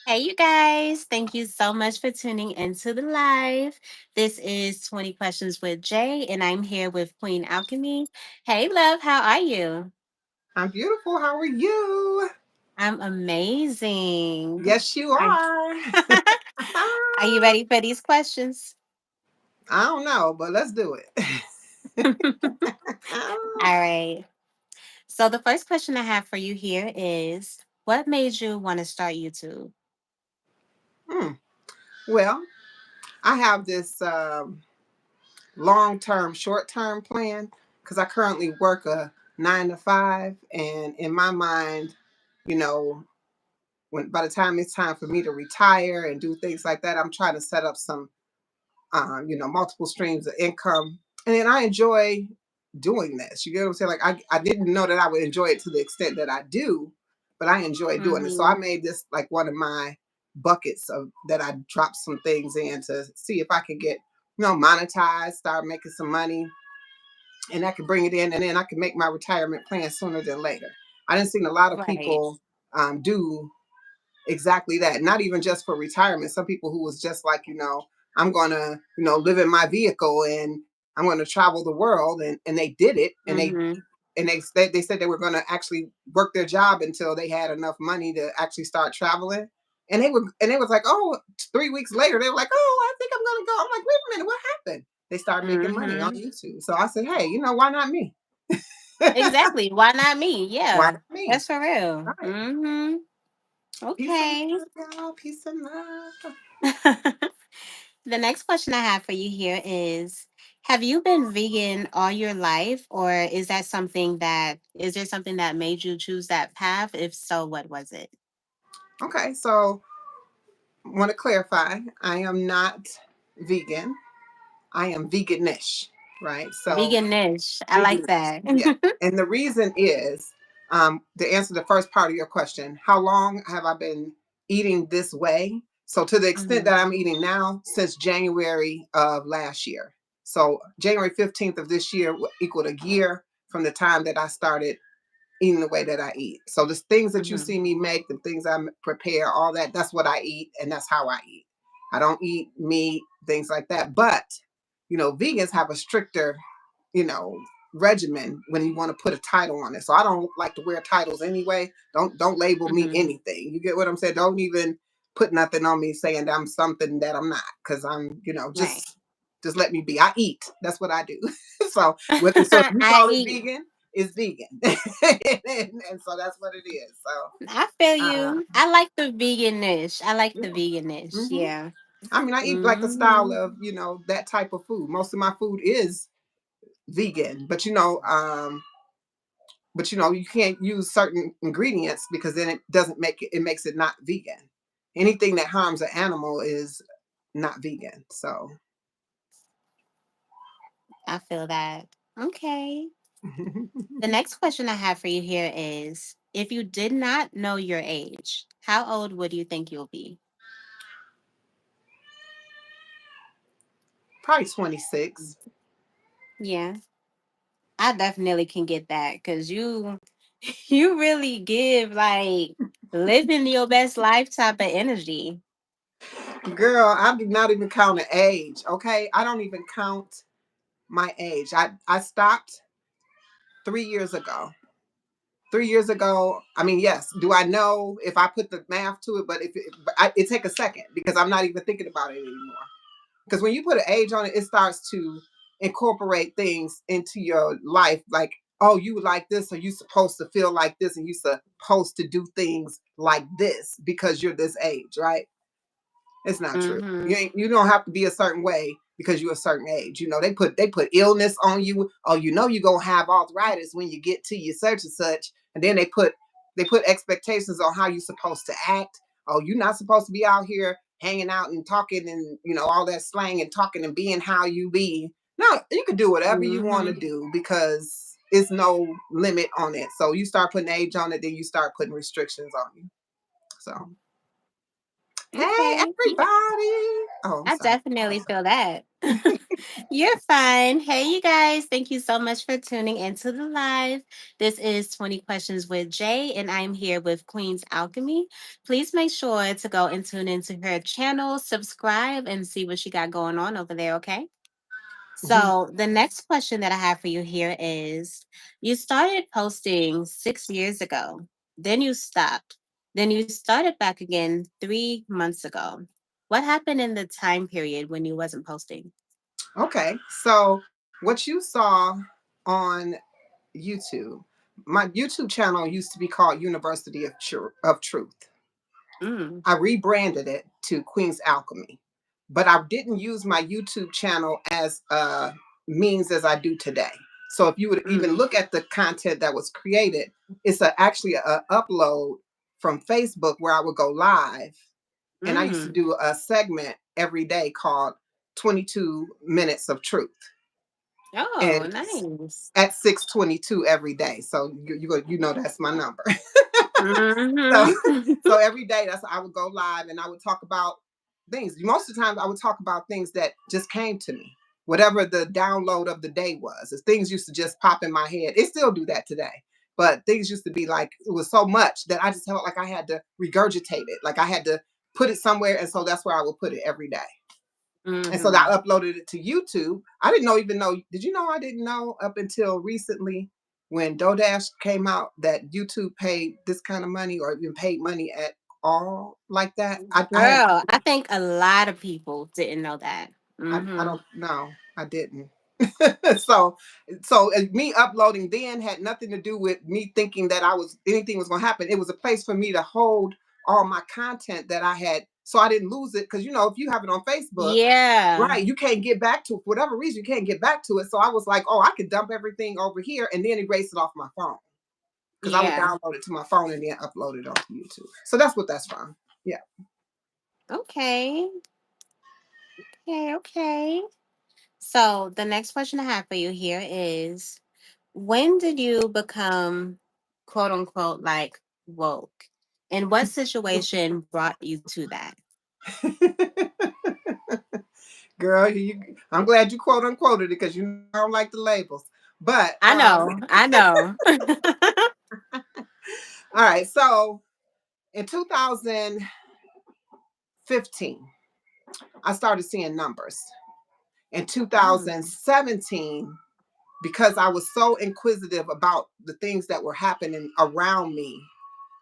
Hey, you guys. Thank you so much for tuning into the live. This is 20 Questions with Jay, and I'm here with Queen Alchemy. Hey, love. How are you? I'm beautiful. How are you? I'm amazing. Yes, you Are, are. are you ready for these questions? I don't know, but let's do it. All right. So, the first question I have for you here is what made you want to start YouTube? Hmm. Well, I have this long term, short term plan because I currently work a 9 to 5. And in my mind, you know, when by the time it's time for me to retire and do things like that, I'm trying to set up some multiple streams of income. And then I enjoy doing this. You get what I'm saying? Like I didn't know that I would enjoy it to the extent that I do, but I enjoy doing it. So I Mm-hmm. made this like one of my buckets of that I dropped some things in to see if I could get, monetized, start making some money, and I could bring it in and then I could make my retirement plan sooner than later. I didn't see a lot of Right. people do exactly that. Not even just for retirement. Some people who was just like, I'm gonna, live in my vehicle and I'm gonna travel the world, and they did it, and Mm-hmm. they said they were gonna actually work their job until they had enough money to actually start traveling. And they was like, oh, 3 weeks later, they were like, oh, I think I'm gonna go. I'm like, wait a minute, what happened? They started making money on Mm-hmm. YouTube. So I said, hey, why not me? Exactly. Why not me? Why Yeah. not me? That's for real. Right. Mm-hmm. Peace and Okay. love, y'all. Peace and love. The next question I have for you here is have you been vegan all your life, or is there something that made you choose that path? If so, what was it? Okay, so want to clarify, I am not vegan. I am veganish, right? So Veganish. I like veganish, that. yeah. And the reason is, to answer the first part of your question, how long have I been eating this way? So to the extent Mhm. that I'm eating now, since January of last year. So January 15th of this year equaled a year from the time that I started eating the way that I eat. So the things that you Mhm. see me make, the things I prepare, all that, that's what I eat and that's how I eat. I don't eat meat, things like that. But, vegans have a stricter, you know, regimen when you want to put a title on it. So I don't like to wear titles anyway. Don't label me Mhm. anything. You get what I'm saying? Don't even put nothing on me saying that I'm something that I'm not, because I'm, Right. just let me be. I eat. That's what I do. So if you I call it eat. vegan, it's vegan. And so that's what it is. So I feel uh, you. I like the veganish. I like yeah. the veganish. hmm Yeah. I mean, I eat like the style Mhm. of, that type of food. Most of my food is vegan, but you can't use certain ingredients because then it doesn't make it makes it not vegan. Anything that harms an animal is not vegan. So I feel that. Okay. The next question I have for you here is if you did not know your age, how old would you think you'll be? probably 26. Yeah, I definitely can get that because you you really give like living your best life type of energy. Girl, I do not even count an age. Okay, I don't even count my age. I stopped 3 years ago. 3 years ago, I mean, yes. Do I know if I put the math to it? But it take a second because I'm not even thinking about it anymore. Because when you put an age on it, it starts to incorporate things into your life. Like, oh, you like this, or you supposed to feel like this, and you supposed to do things like this because you're this age, right? It's not true. Mm-hmm. You don't have to be a certain way because you're a certain age. They put illness on you. Oh, you're gonna have arthritis when you get to your such and such, and then they put expectations on how you're supposed to act. Oh, you're not supposed to be out here hanging out and talking and all that slang and talking and being how you be. No, you can do whatever you want to Mm-hmm. do because it's no limit on it. So you start putting age on it, then you start putting restrictions on you. So Hey, Okay. everybody. Oh, I'm I sorry. definitely feel that. You're fine. Hey, you guys. Thank you so much for tuning into the live. This is 20 Questions with Jay, and I'm here with Queen's Alchemy. Please make sure to go and tune into her channel, subscribe, and see what she got going on over there, okay? So, the next question that I have for you here is you started posting 6 years ago, then you stopped, then you started back again 3 months ago. What happened in the time period when you wasn't posting? Okay. So, what you saw on YouTube, my YouTube channel used to be called University of Truth. Mm, I rebranded it to Queen's Alchemy, but I didn't use my YouTube channel as a means as I do today. So if you would even mm, look at the content that was created, it's actually a upload from Facebook where I would go live, and I used to mm. do a segment every day called 22 Minutes of Truth, Oh, and nice. at 6:22 every day. So you know that's my number. So, Mm-hmm. so every day I would go live and I would talk about things. Most of the time I would talk about things that just came to me, whatever the download of the day was. As things used to just pop in my head. It still do that today. But things used to be like it was so much that I just felt like I had to regurgitate it. Like I had to put it somewhere. And so that's where I would put it every day. And so I Mm-hmm. uploaded it to YouTube. I didn't know even know. Did you know I didn't know up until recently when DoorDash came out that YouTube paid this kind of money or even paid money at all like that? I had Girl, I think a lot of people didn't know that. I Mm-hmm. don't know. I didn't. so me uploading then had nothing to do with me thinking that I was anything was going to happen. It was a place for me to hold all my content that I had so I didn't lose it because if you have it on Facebook. Yeah. Right, you can't get back to it. For whatever reason, you can't get back to it. So I was like, oh, I could dump everything over here and then erase it off my phone. Because I would Yeah. download it to my phone and then upload it onto YouTube. So that's what that's from. Yeah. Okay. Okay. Okay. So the next question I have for you here is when did you become quote unquote like woke? And what situation brought you to that? Girl, I'm glad you quote unquoted it because I don't like the labels. But I know, I know. all right, so in 2015, I started seeing numbers. In Mm, 2017, because I was so inquisitive about the things that were happening around me,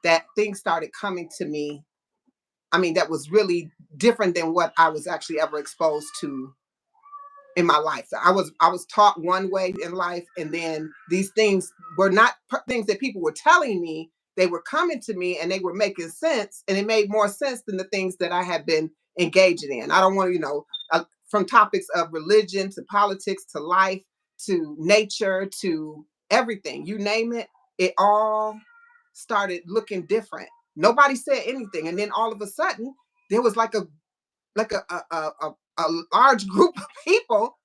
that things started coming to me. I mean, that was really different than what I was actually ever exposed to in my life. So I was taught one way in life, and then these things were not things that people were telling me. They were coming to me, and they were making sense, and it made more sense than the things that I had been engaging in. I don't want to, from topics of religion to politics to life to nature to everything, you name it, it all started looking different. Nobody said anything, and then all of a sudden, there was like a large group of people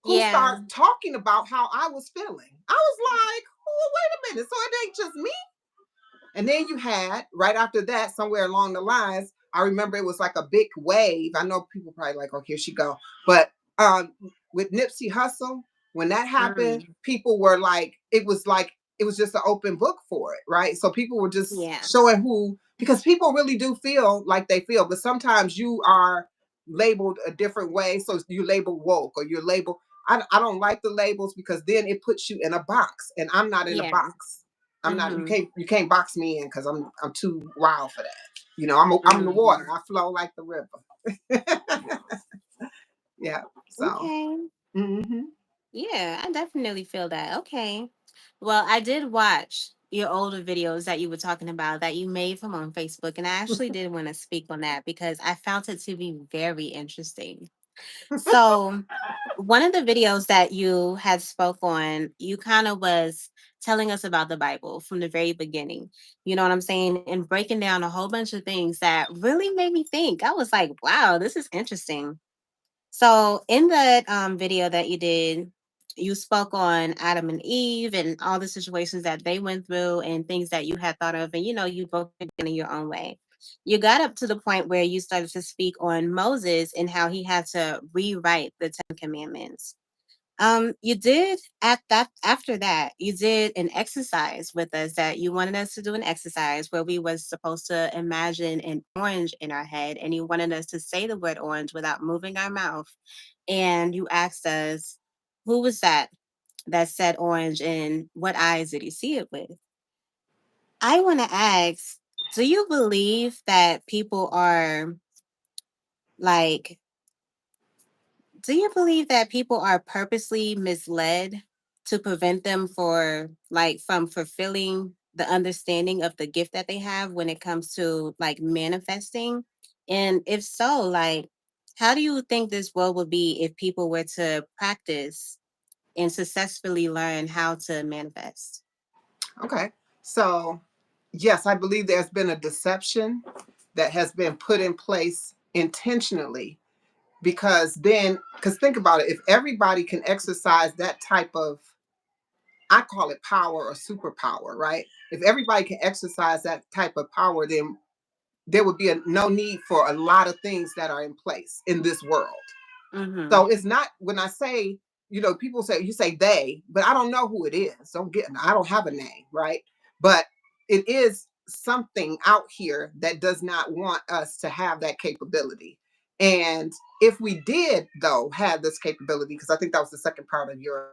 who yeah. start talking about how I was feeling. I was like, oh, wait a minute. So it ain't just me. And then you had right after that, somewhere along the lines, I remember it was like a big wave. I know people probably like, oh, here she go. But with Nipsey Hussle, when that happened, Mm, people were like it was just an open book for it, right? So people were just yeah. showing who because people really do feel like they feel, but sometimes you are labeled a different way. So you label woke or you're labeled. I don't like the labels because then it puts you in a box, and I'm not in a Yeah. box. I'm not. Mm-hmm. You can't box me in because I'm too wild for that. I'm the water. Mm. I flow like the river. Yeah. So. Okay. Hmm. Yeah, I definitely feel that. Okay. Well, I did watch your older videos that you were talking about that you made from on Facebook, and I actually did want to speak on that because I found it to be very interesting. So, one of the videos that you had spoke on, you kind of was telling us about the Bible from the very beginning. You know what I'm saying? And breaking down a whole bunch of things that really made me think. I was like, wow, this is interesting. So in that video that you did, you spoke on Adam and Eve and all the situations that they went through and things that you had thought of, and you know, you broke it down in your own way. you got up to the point where you started to speak on Moses and how he had to rewrite the Ten Commandments. You did at that after that, you did an exercise with us that you wanted us to do an exercise where we was supposed to imagine an orange in our head and you wanted us to say the word orange without moving our mouth. And you asked us, who was that said orange and what eyes did he see it with? I want to ask, do you believe that people are like, do you believe that people are purposely misled to prevent them from fulfilling the understanding of the gift that they have when it comes to like manifesting? And if so, like, how do you think this world would be if people were to practice and successfully learn how to manifest? Okay. So, yes, I believe there's been a deception that has been put in place intentionally because think about it, if everybody can exercise that type of, I call it power or superpower, right? If everybody can exercise that type of power, then there would be no need for a lot of things that are in place in this world. Mm-hmm. So it's not when I say, people say you say they, but I don't know who it is. I don't have a name, right? But it is something out here that does not want us to have that capability. And if we did though have this capability, because I think that was the second part of your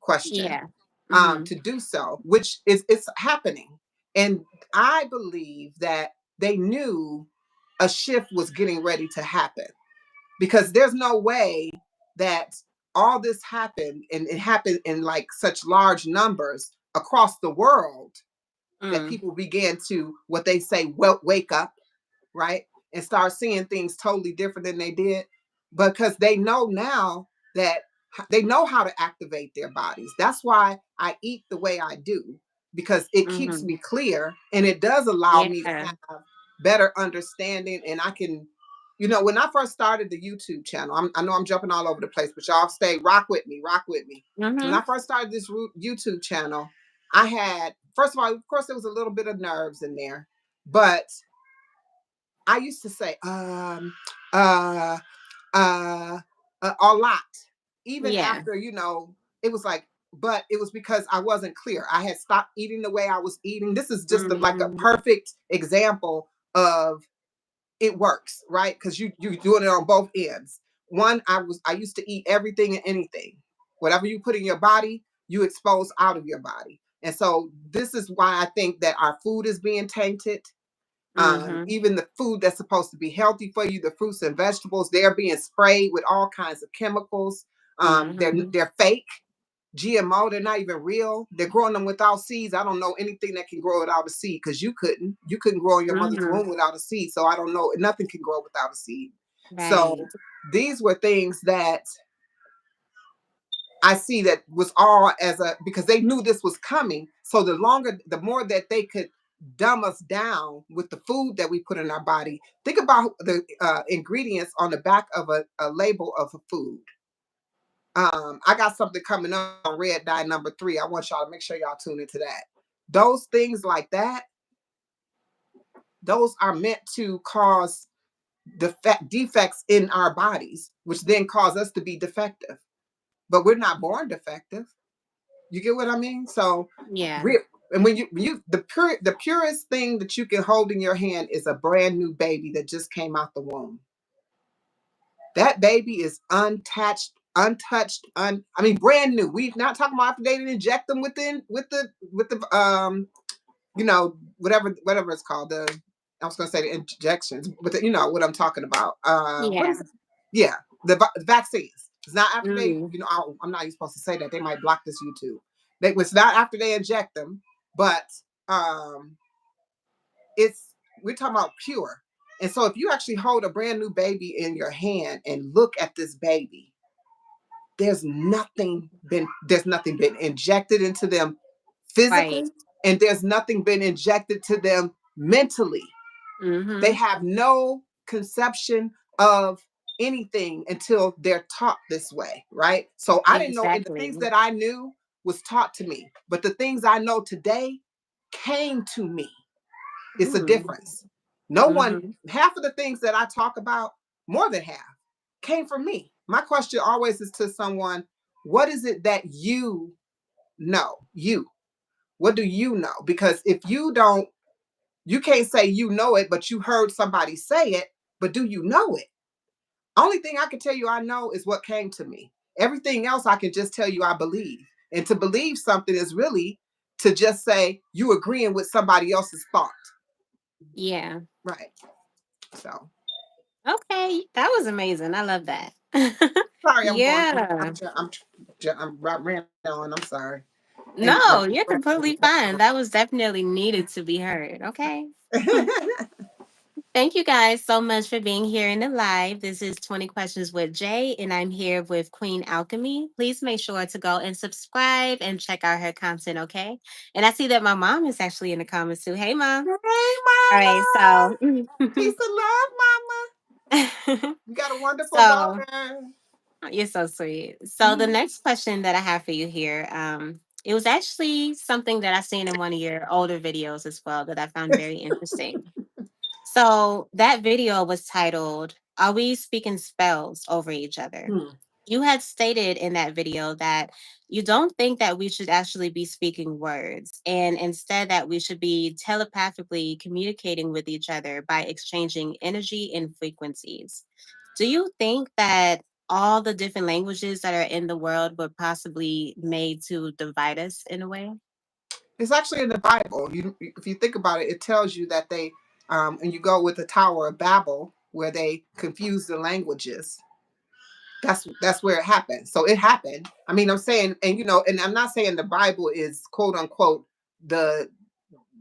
question, Yeah. Mm-hmm. to do so, which is it's happening. And I believe that they knew a shift was getting ready to happen because there's no way that all this happened and it happened in like such large numbers across the world that Mm. people began to what they say, well, wake up, right, and start seeing things totally different than they did because they know now that they know how to activate their bodies. That's why I eat the way I do, because it keeps Mm-hmm. me clear and it does allow me to Yeah. have better understanding. And I can, when I first started the YouTube channel, I know I'm jumping all over the place, but y'all stay, rock with me, rock with me. When Mm-hmm. I first started this YouTube channel, I had, first of all, of course, there was a little bit of nerves in there, but I used to say uh uh a lot, even Yeah. after it was like, but it was because I wasn't clear. I had stopped eating the way I was eating. This is just like a Mm-hmm. perfect example of it works, right? Because you're doing it on both ends. One, I used to eat everything and anything. Whatever you put in your body, you expose out of your body. And so this is why I think that our food is being tainted. Mm-hmm. Even the food that's supposed to be healthy for you, the fruits and vegetables, they're being sprayed with all kinds of chemicals. Mm-hmm. They're fake, GMO. They're not even real. They're growing them without seeds. I don't know anything that can grow without a seed because you couldn't grow in your mother's Mm-hmm. womb without a seed. So I don't know. Nothing can grow without a seed. So Right. these were things that I see that was all as a, because they knew this was coming. So the more that they could dumb us down with the food that we put in our body. Think about the ingredients on the back of a label of a food. I got something coming up on Red Dye number 3. I want y'all to make sure y'all tune into that. Those things like that, those are meant to cause defects in our bodies, which then cause us to be defective. But we're not born defective. You get what I mean? So, Yeah. we and when you the purest thing that you can hold in your hand is a brand new baby that just came out the womb. That baby is untouched, I mean brand new. We're not talking about after they didn't inject them with the whatever it's called. I was gonna say the injections, but you know what I'm talking about. What Yeah. is it? Yeah, the vaccines. It's not after they, Mm. I'm not even supposed to say that. They might block this YouTube. It's not after they inject them, but um, it's we're talking about pure. And so if you actually hold a brand new baby in your hand and look at this baby, there's nothing been injected into them Right. physically, and there's nothing been injected to them mentally. They Mm-hmm. have no conception of anything until they're taught this way, right? So I didn't know, and the things Exactly. that I knew was taught to me, but the things I know today came to me. It's a Mm. difference. No one, Mhm. half of the things that I talk about, more than half, came from me. My question always is to someone, what is it that you know? You. What do you know? Because if you don't, you can't say you know it, but you heard somebody say it, but do you know it? Only thing I can tell you I know is what came to me. Everything else I can just tell you I believe. And to believe something is really to just say you agreeing with somebody else's thought. Yeah. Right. So Okay, that was amazing. I love that. sorry, I'm going. Yeah. I'm ran on. I'm sorry. And No, you're completely fine. That was definitely needed to be heard. Okay. Thank you guys so much for being here in the live. This is 20 Questions with Jay, and I'm here with Queen Alchemy. Please make sure to go and subscribe and check out her content, okay? And I see that my mom is actually in the comments too. Hey, mom. Hey, All right, mama. so. Peace and love, mama. You got a wonderful So, daughter. you're so sweet. So the next question that I have for you here, it was actually something that I seen in one of your older videos as well that I found very interesting. So that video was titled, Are We Speaking Spells Over Each Other? Hmm. You had stated in that video that you don't think that we should actually be speaking words, and instead that we should be telepathically communicating with each other by exchanging energy and frequencies. Do you think that all the different languages that are in the world were possibly made to divide us in a way? It's actually in the Bible. If you think about it, it tells you that they, and you go with the Tower of Babel, where they confuse the languages. That's where it happened. So it happened. I mean, I'm saying, and and I'm not saying the Bible is quote unquote the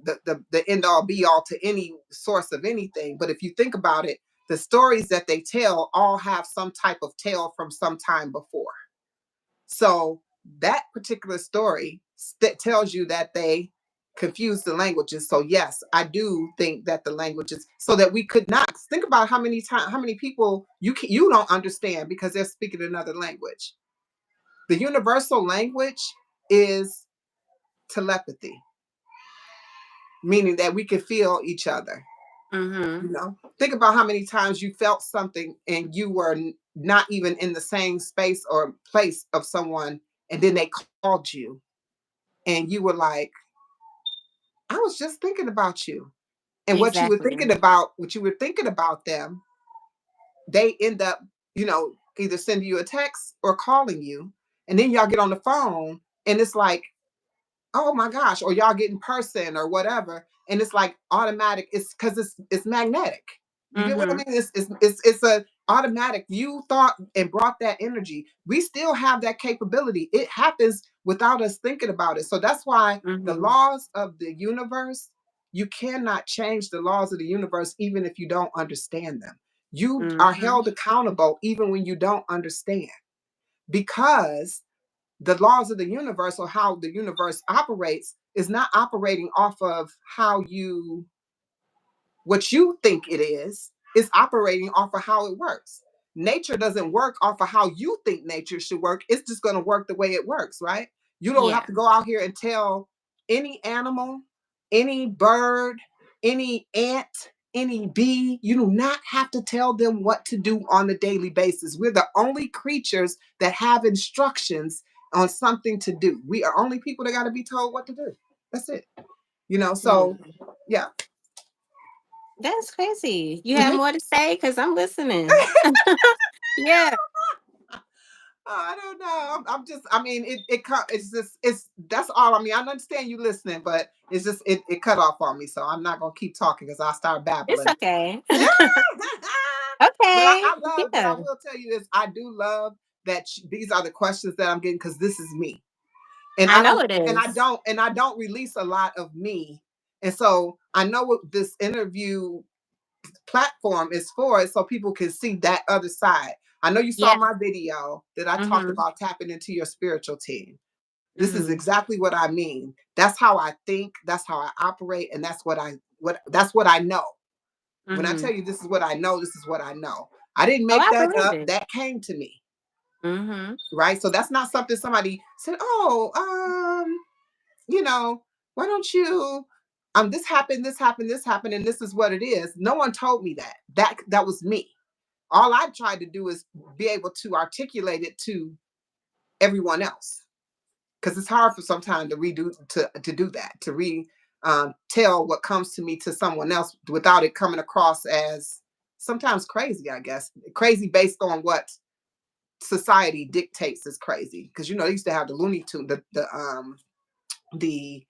the end all be all to any source of anything. But if you think about it, the stories that they tell all have some type of tale from some time before. So that particular story tells you that they confused the languages. So yes, I do think that the languages, so that we could not think about how many times, how many people you don't understand because they're speaking another language. The universal language is telepathy, meaning that we can feel each other. Mm-hmm. Think about how many times you felt something and you were not even in the same space or place of someone, and then they called you and you were like, I was just thinking about you. And Exactly. what you were thinking about them, they end up, either sending you a text or calling you. And then y'all get on the phone and it's like, oh my gosh, or y'all get in person or whatever. And it's like automatic. It's because it's magnetic. You get what I Mm-hmm. mean? It's a automatic. You thought and brought that energy. We still have that capability. It happens without us thinking about it. So that's why the Mm-hmm. laws of the universe, you cannot change the laws of the universe even if you don't understand them. You are Mm-hmm. held accountable even when you don't understand, because the laws of the universe, or how the universe operates, is not operating off of how you what you think it is. It's operating off of how it works. Nature doesn't work off of how you think nature should work. It's just going to work the way it works, right? You don't have Yeah. to go out here and tell any animal, any bird, any ant, any bee, you do not have to tell them what to do on a daily basis. We're the only creatures that have instructions on something to do. We are only people that got to be told what to do. That's it. So Mm. yeah. That's crazy. You have Mhm. more to say? Because I'm listening. Yeah. I don't know. I'm just. I mean, it's just. That's all. I mean, I understand you listening, but it's just. It cut off on me, so I'm not gonna keep talking because I start It's babbling. okay. Yeah. But Okay. I love. But I Yeah. will tell you this. I do love that these are the questions that I'm getting, because this is me, and I I know don't. it And I is. don't. And I don't release a lot of me, and so I know what this interview platform is for, so people can see that other side. I know you saw Yeah. my video that I talked Mm-hmm. about tapping into your spiritual team. This is Mm-hmm. exactly what I mean. That's how I think, that's how I operate, and that's what I know. When I Mm-hmm. tell you this is what I know, this is what I know. I didn't Oh, make I that believe up. it. That came to me, Mm-hmm. right? So that's not something somebody said, "Oh, you know, why don't you?" This happened, this happened, this happened, and this is what it is. No one told me that. That was me. All I tried to do is be able to articulate it to everyone else, because it's hard for sometimes to redo to do that, to tell what comes to me to someone else without it coming across as sometimes crazy. I guess crazy based on what society dictates is crazy. Because they used to have the Looney Tune, the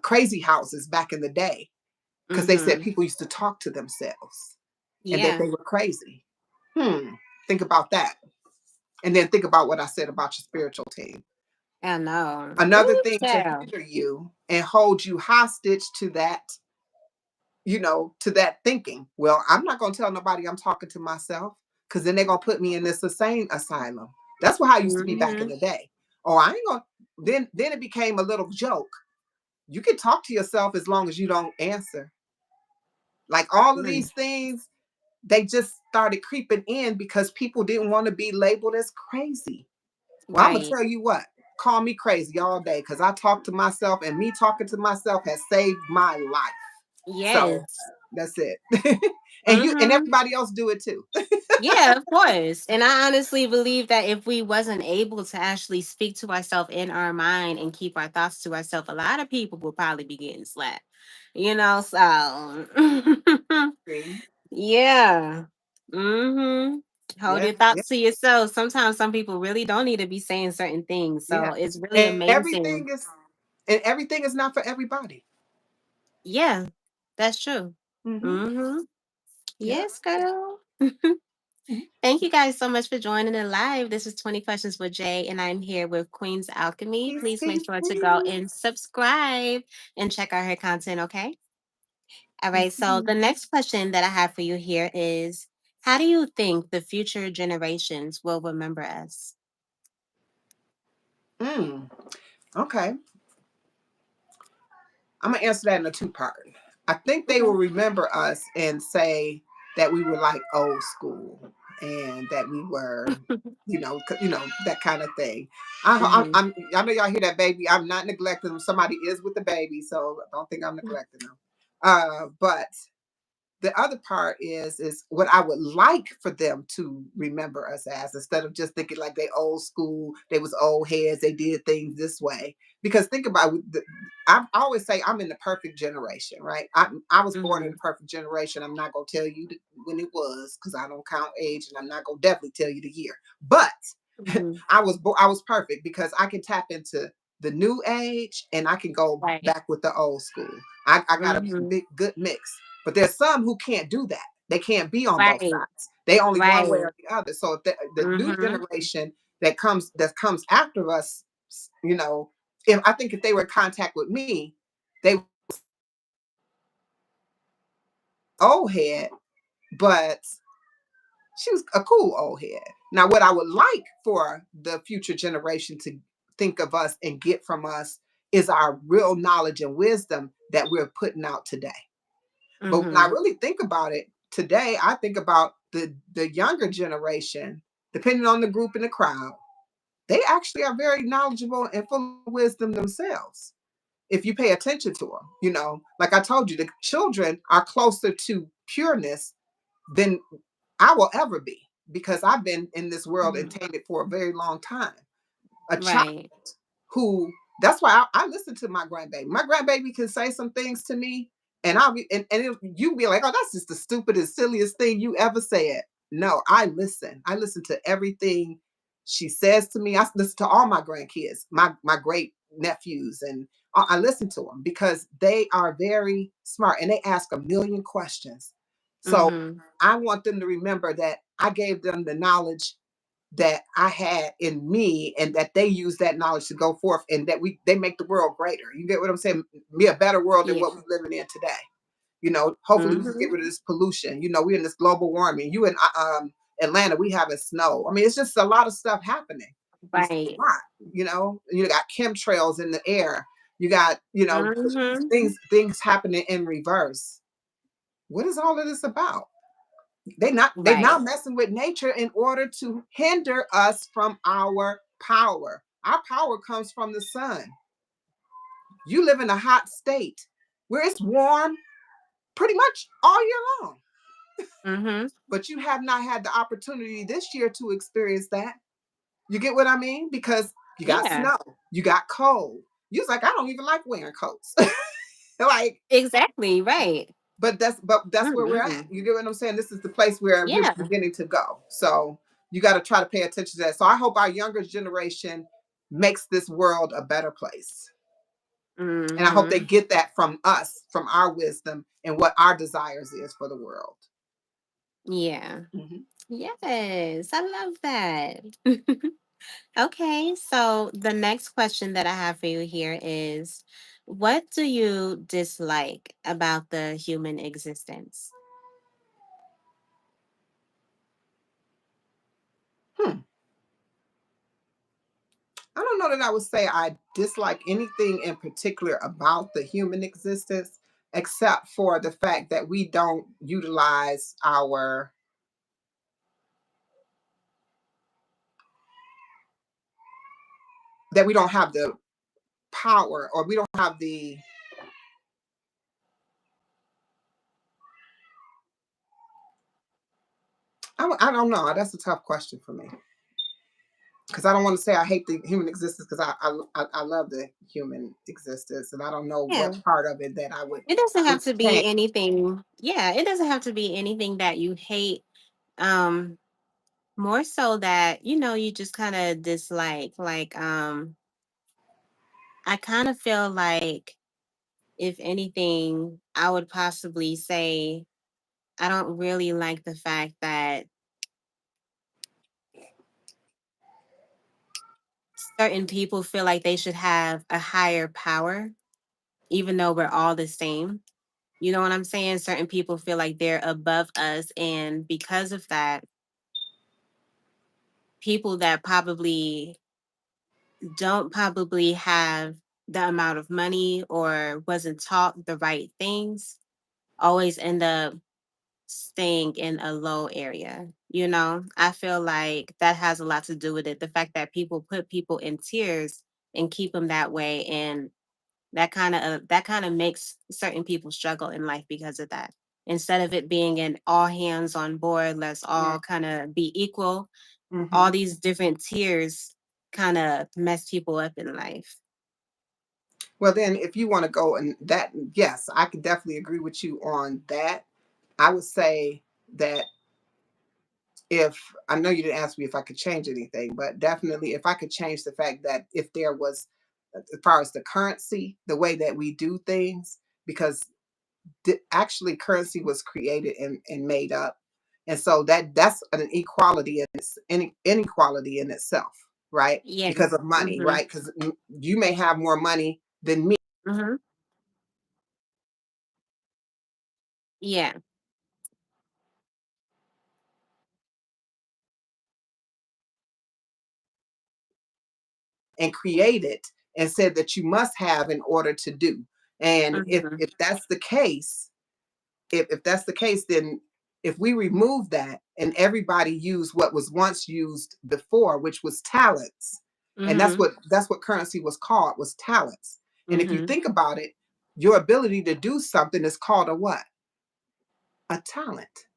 crazy houses back in the day, because they said Mm-hmm. people used to talk to themselves and that Yeah. they were crazy. Think about that. And then think about what I said about your spiritual team. I know. Another Ooh, thing to child. hinder you and hold you hostage to that, to that thinking. Well, I'm not going to tell nobody I'm talking to myself, because then they're going to put me in this insane asylum. That's how I used to be back in Mm-hmm. the day. Oh, I ain't going to. Then it became a little joke. You can talk to yourself as long as you don't answer. Like all of Mm. these things, they just started creeping in because people didn't want to be labeled as crazy. Well, I'm gonna Right. tell you what. Call me crazy all day, because I talk to myself, and me talking to myself has saved my life. So Yes. that's it. And Mm-hmm. everybody else do it too. Yeah, of course. And I honestly believe that if we wasn't able to actually speak to ourselves in our mind and keep our thoughts to ourselves, a lot of people will probably be getting slapped. So See? yeah. Mm-hmm. Hold Yeah, your yeah, thoughts to yourself. Sometimes some people really don't need to be saying certain things. yeah. So it's really And amazing. everything is not for everybody. Yeah, that's true. Hmm. Mm-hmm. Yeah. Yes, girl. Mhm. Thank you guys so much for joining in live. This is 20 Questions with Jay, and I'm here with Queen's Alchemy. Peace, Please make peace, sure to go peace. and subscribe and check out her content, okay? All Peace, right, so the peace. next question that I have for you here is, how do you think the future generations will remember us? Mm, okay. I'm gonna answer that in a two-part. I think they Okay. will remember us and say that we were like old school, and that we were, that kind of thing. Hmm. I know y'all hear that, baby. I'm not neglecting them. Somebody is with the baby, so don't think I'm neglecting them. But the other part is what I would like for them to remember us as, instead of just thinking like they old school, they was old heads, they did things this way. Because think about it, I always say I'm in the perfect generation, right? I was born in Hmm. the perfect generation. I'm not gonna tell you when it was, because I don't count age, and I'm not gonna definitely tell you the year. But Hmm. I was perfect, because I can tap into the new age, and I can go Right. back with the old school. I got a Hmm. big good mix. But there's some who can't do that. They can't be on both Right. sides. They only one way Right. or the other. So if the new Hmm. generation that comes after us, you know, if I think if they were in contact with me, they old head, but she was a cool old head. Now, what I would like for the future generation to think of us and get from us is our real knowledge and wisdom that we're putting out today. But when I Hmm. really think about it today, I think about the younger generation, depending on the group and the crowd, they actually are very knowledgeable and full of wisdom themselves. If you pay attention to them, like I told you, the children are closer to pureness than I will ever be, because I've been in this world and Hmm. tainted for a very long time. A child Right. who that's why I listen to my grandbaby. My grandbaby can say some things to me, and I'll be you be like, oh, that's just the stupidest, silliest thing you ever said. No, I listen. I listen to everything she says to me. I listen to all my grandkids, my great nephews, and I listen to them because they are very smart and they ask a million questions. So Hmm. I want them to remember that I gave them the knowledge that I had in me, and that they use that knowledge to go forth, and that they make the world greater. You get what I'm saying? Be a better world than Yeah. what we're living in today. Hopefully we can get Hmm. rid of this pollution. We're in this global warming. You in Atlanta, we having snow. I mean, it's just a lot of stuff happening. It's a Right. lot. You got chemtrails in the air. You got Hmm. things happening in reverse. What is all of this about? They now Right. messing with nature in order to hinder us from our power. Our power comes from the sun. You live in a hot state. where it's warm pretty much all year long. Mm-hmm. But you have not had the opportunity this year to experience that. You get what I mean? Because you got Yeah. snow, you got cold. You was like, I don't even like wearing coats. Like, Exactly. Right. but that's where we're at. Mm-hmm. You get what I'm saying? This is the place where we're Yeah. beginning to go. So you got to try to pay attention to that. So I hope our younger generation makes this world a better place. And I hope they Mm-hmm. get that from us, from our wisdom and what our desires is for the world. Yeah. Mhm. Yes. I love that. Okay, so the next question that I have for you here is, what do you dislike about the human existence? Hmm. I don't know that I would say I dislike anything in particular about the human existence, except for the fact that we don't utilize our, that we don't have the power, or we don't have the, I don't know. That's a tough question for me. Because I don't want to say I hate the human existence, because I love the human existence, and I don't know Yeah, what part of it that I it doesn't would have to change. be anything. Yeah, it doesn't have to be anything that you hate. Um, More so that, you just kind of dislike. Like, I kind of feel like, if anything, I would possibly say I don't really like the fact that certain people feel like they should have a higher power, even though we're all the same. You know what I'm saying? Certain people feel like they're above us. And because of that, people that don't probably have the amount of money or wasn't taught the right things always end up staying in a low area. I feel like that has a lot to do with it. The fact that people put people in tears and keep them that way, and that kind of makes certain people struggle in life because of that. Instead of it being an all hands on board, let's all kind of be equal, all Mm-hmm. these different tiers kind of mess people up in life. Well, then, if you want to go and that, yes, I could definitely agree with you on that. I would say that, if I know you didn't ask me if I could change anything, but definitely if I could change the fact that, if there was, as far as the currency, the way that we do things, because actually currency was created and made up, and so that's an equality, and it's inequality in itself, right? Yeah. Because of money, Mhm. right? Because you may have more money than me, Mhm. Yeah. and created and said that you must have in order to do. And if Mhm. if that's the case, if that's the case, then if we remove that and everybody use what was once used before, which was talents, and Mhm. that's what currency was called, was talents. And if you Mhm. think about it, your ability to do something is called a what? A talent.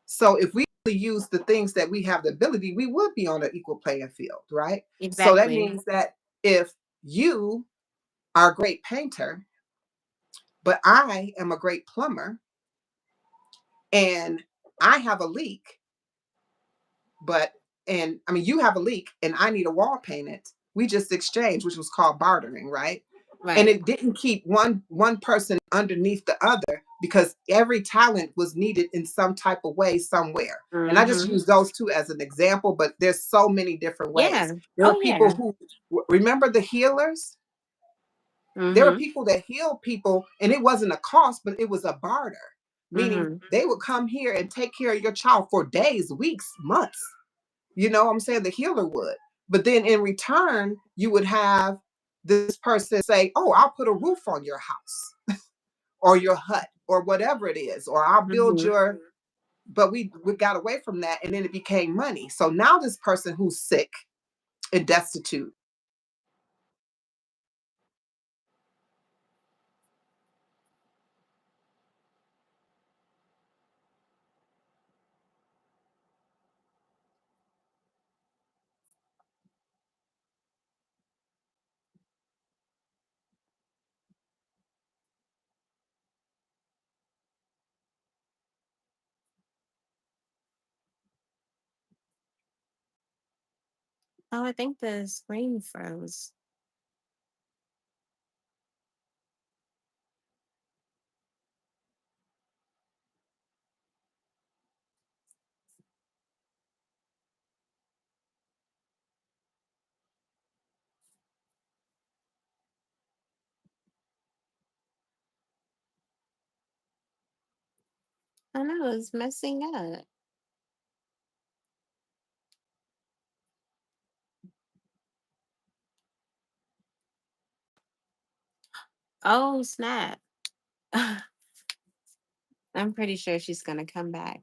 So if we really use the things that we have the ability, we would be on an equal playing field, right? So that Exactly. means that if you are a great painter, but I am a great plumber, and I have a leak, but and I mean you have a leak and I need a wall painted. We just exchanged, which was called bartering, right? And Right. it didn't keep one person underneath the other, because every talent was needed in some type of way somewhere. And I just Mhm. use those two as an example, but there's so many different ways. Yeah. There Oh were people yeah. who, remember the healers? There were Mhm. people that healed people, and it wasn't a cost, but it was a barter. Meaning Mhm. they would come here and take care of your child for days, weeks, months. You know what I'm saying? The healer would. But then in return, you would have this person say, oh, I'll put a roof on your house or your hut or whatever it is, or I'll build Mhm. your, but we got away from that, and then it became money. So now this person who's sick and destitute, Oh, I think the screen froze. I know it's messing up. Oh, snap. I'm pretty sure she's going to come back.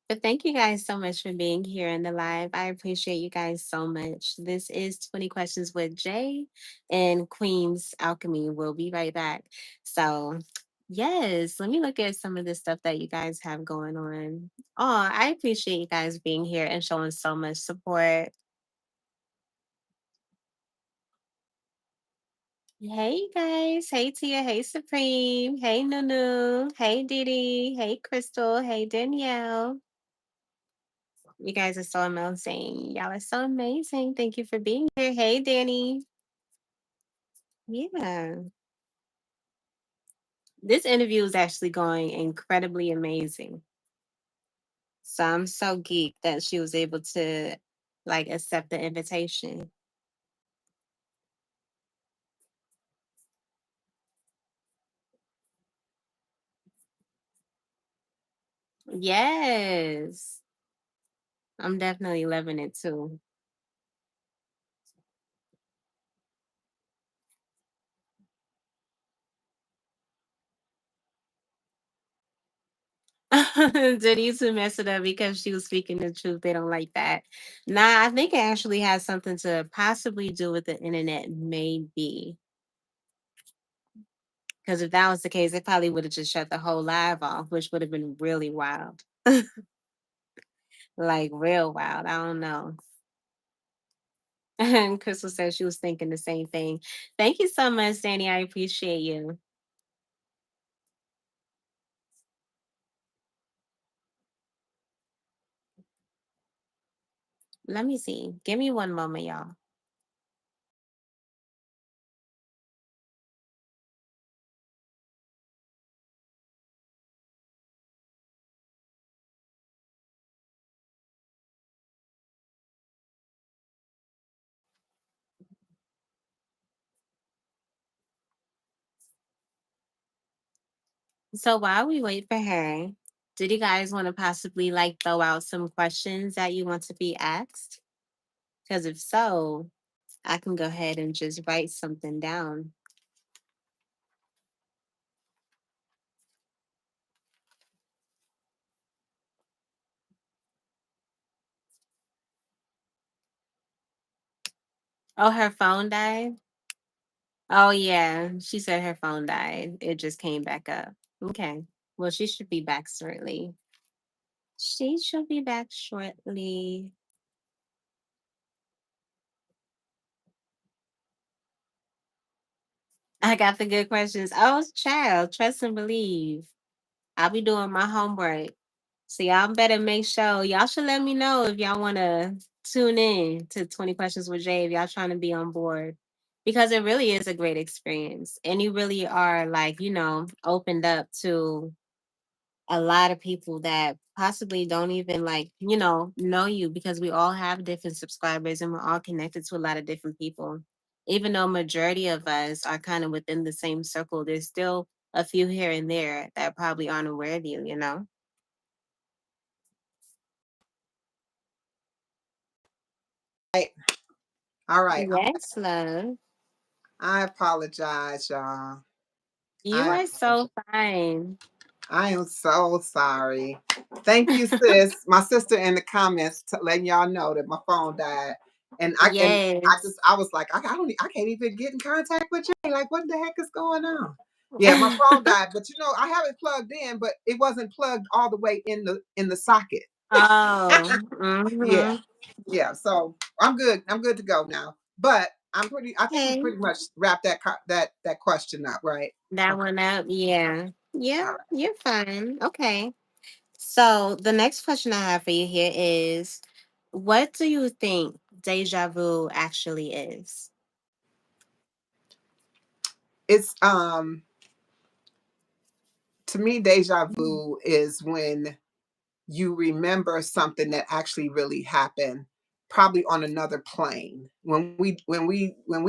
But thank you guys so much for being here in the live. I appreciate you guys so much. This is 20 Questions with Jay and Queen's Alchemy. We'll be right back. So, yes, let me look at some of the stuff that you guys have going on. Oh, I appreciate you guys being here and showing so much support. Hey guys. Hey Tia. Hey Supreme. Hey Nunu. Hey Didi. Hey Crystal. Hey Danielle. You guys are so amazing. Y'all are so amazing. Thank you for being here. Hey, Danny. Yeah. This interview is actually going incredibly amazing. So I'm so geeked that she was able to like accept the invitation. Yes. I'm definitely loving it too. Did you to mess it up because she was speaking the truth? They don't like that. Nah, I think it actually has something to possibly do with the internet, maybe. Because if that was the case, they probably would have just shut the whole live off, which would have been really wild. Like real wild. I don't know. And Crystal said she was thinking the same thing. Thank you so much, Danny. I appreciate you. Let me see. Give me one moment, y'all. So while we wait for her, did you guys want to possibly like throw out some questions that you want to be asked? Because if so, I can go ahead and just write something down. Oh, her phone died? Oh yeah, she said her phone died. It just came back up. Okay. Well, she should be back shortly. She should be back shortly. I got the good questions. Oh, child, trust and believe. I'll be doing my homework. So y'all better make sure y'all should let me know if y'all want to tune in to 20 Questions with Jay if y'all trying to be on board. Because it really is a great experience. And you really are like, opened up to a lot of people that possibly don't even like, know you because we all have different subscribers and we're all connected to a lot of different people. Even though majority of us are kind of within the same circle, there's still a few here and there that probably aren't aware of you. Right. All right. Yes, love. I apologize, y'all. You I are apologize. so fine. I am so sorry. Thank you, sis. My sister in the comments letting y'all know that my phone died, and Yes. I was like, I can't even get in contact with Jay. Like, what the heck is going on? Yeah, my phone died, but I have it plugged in, but it wasn't plugged all the way in the socket. Oh. Yeah, Mm-hmm. yeah. So I'm good. I'm good to go now. But I think we Okay. pretty much wrapped that question up, right? That Okay. one up. Yeah. All Yeah, right. you're fine. Okay. So the next question I have for you here is what do you think deja vu actually is? It's to me, deja vu is when you remember something that actually really happened, probably on another plane. When we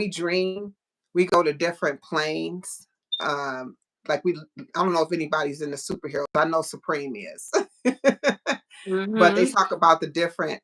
dream, we go to different planes. Like we, I don't know if anybody's in the superheroes. I know Supreme is, but they Mm-hmm. talk about the different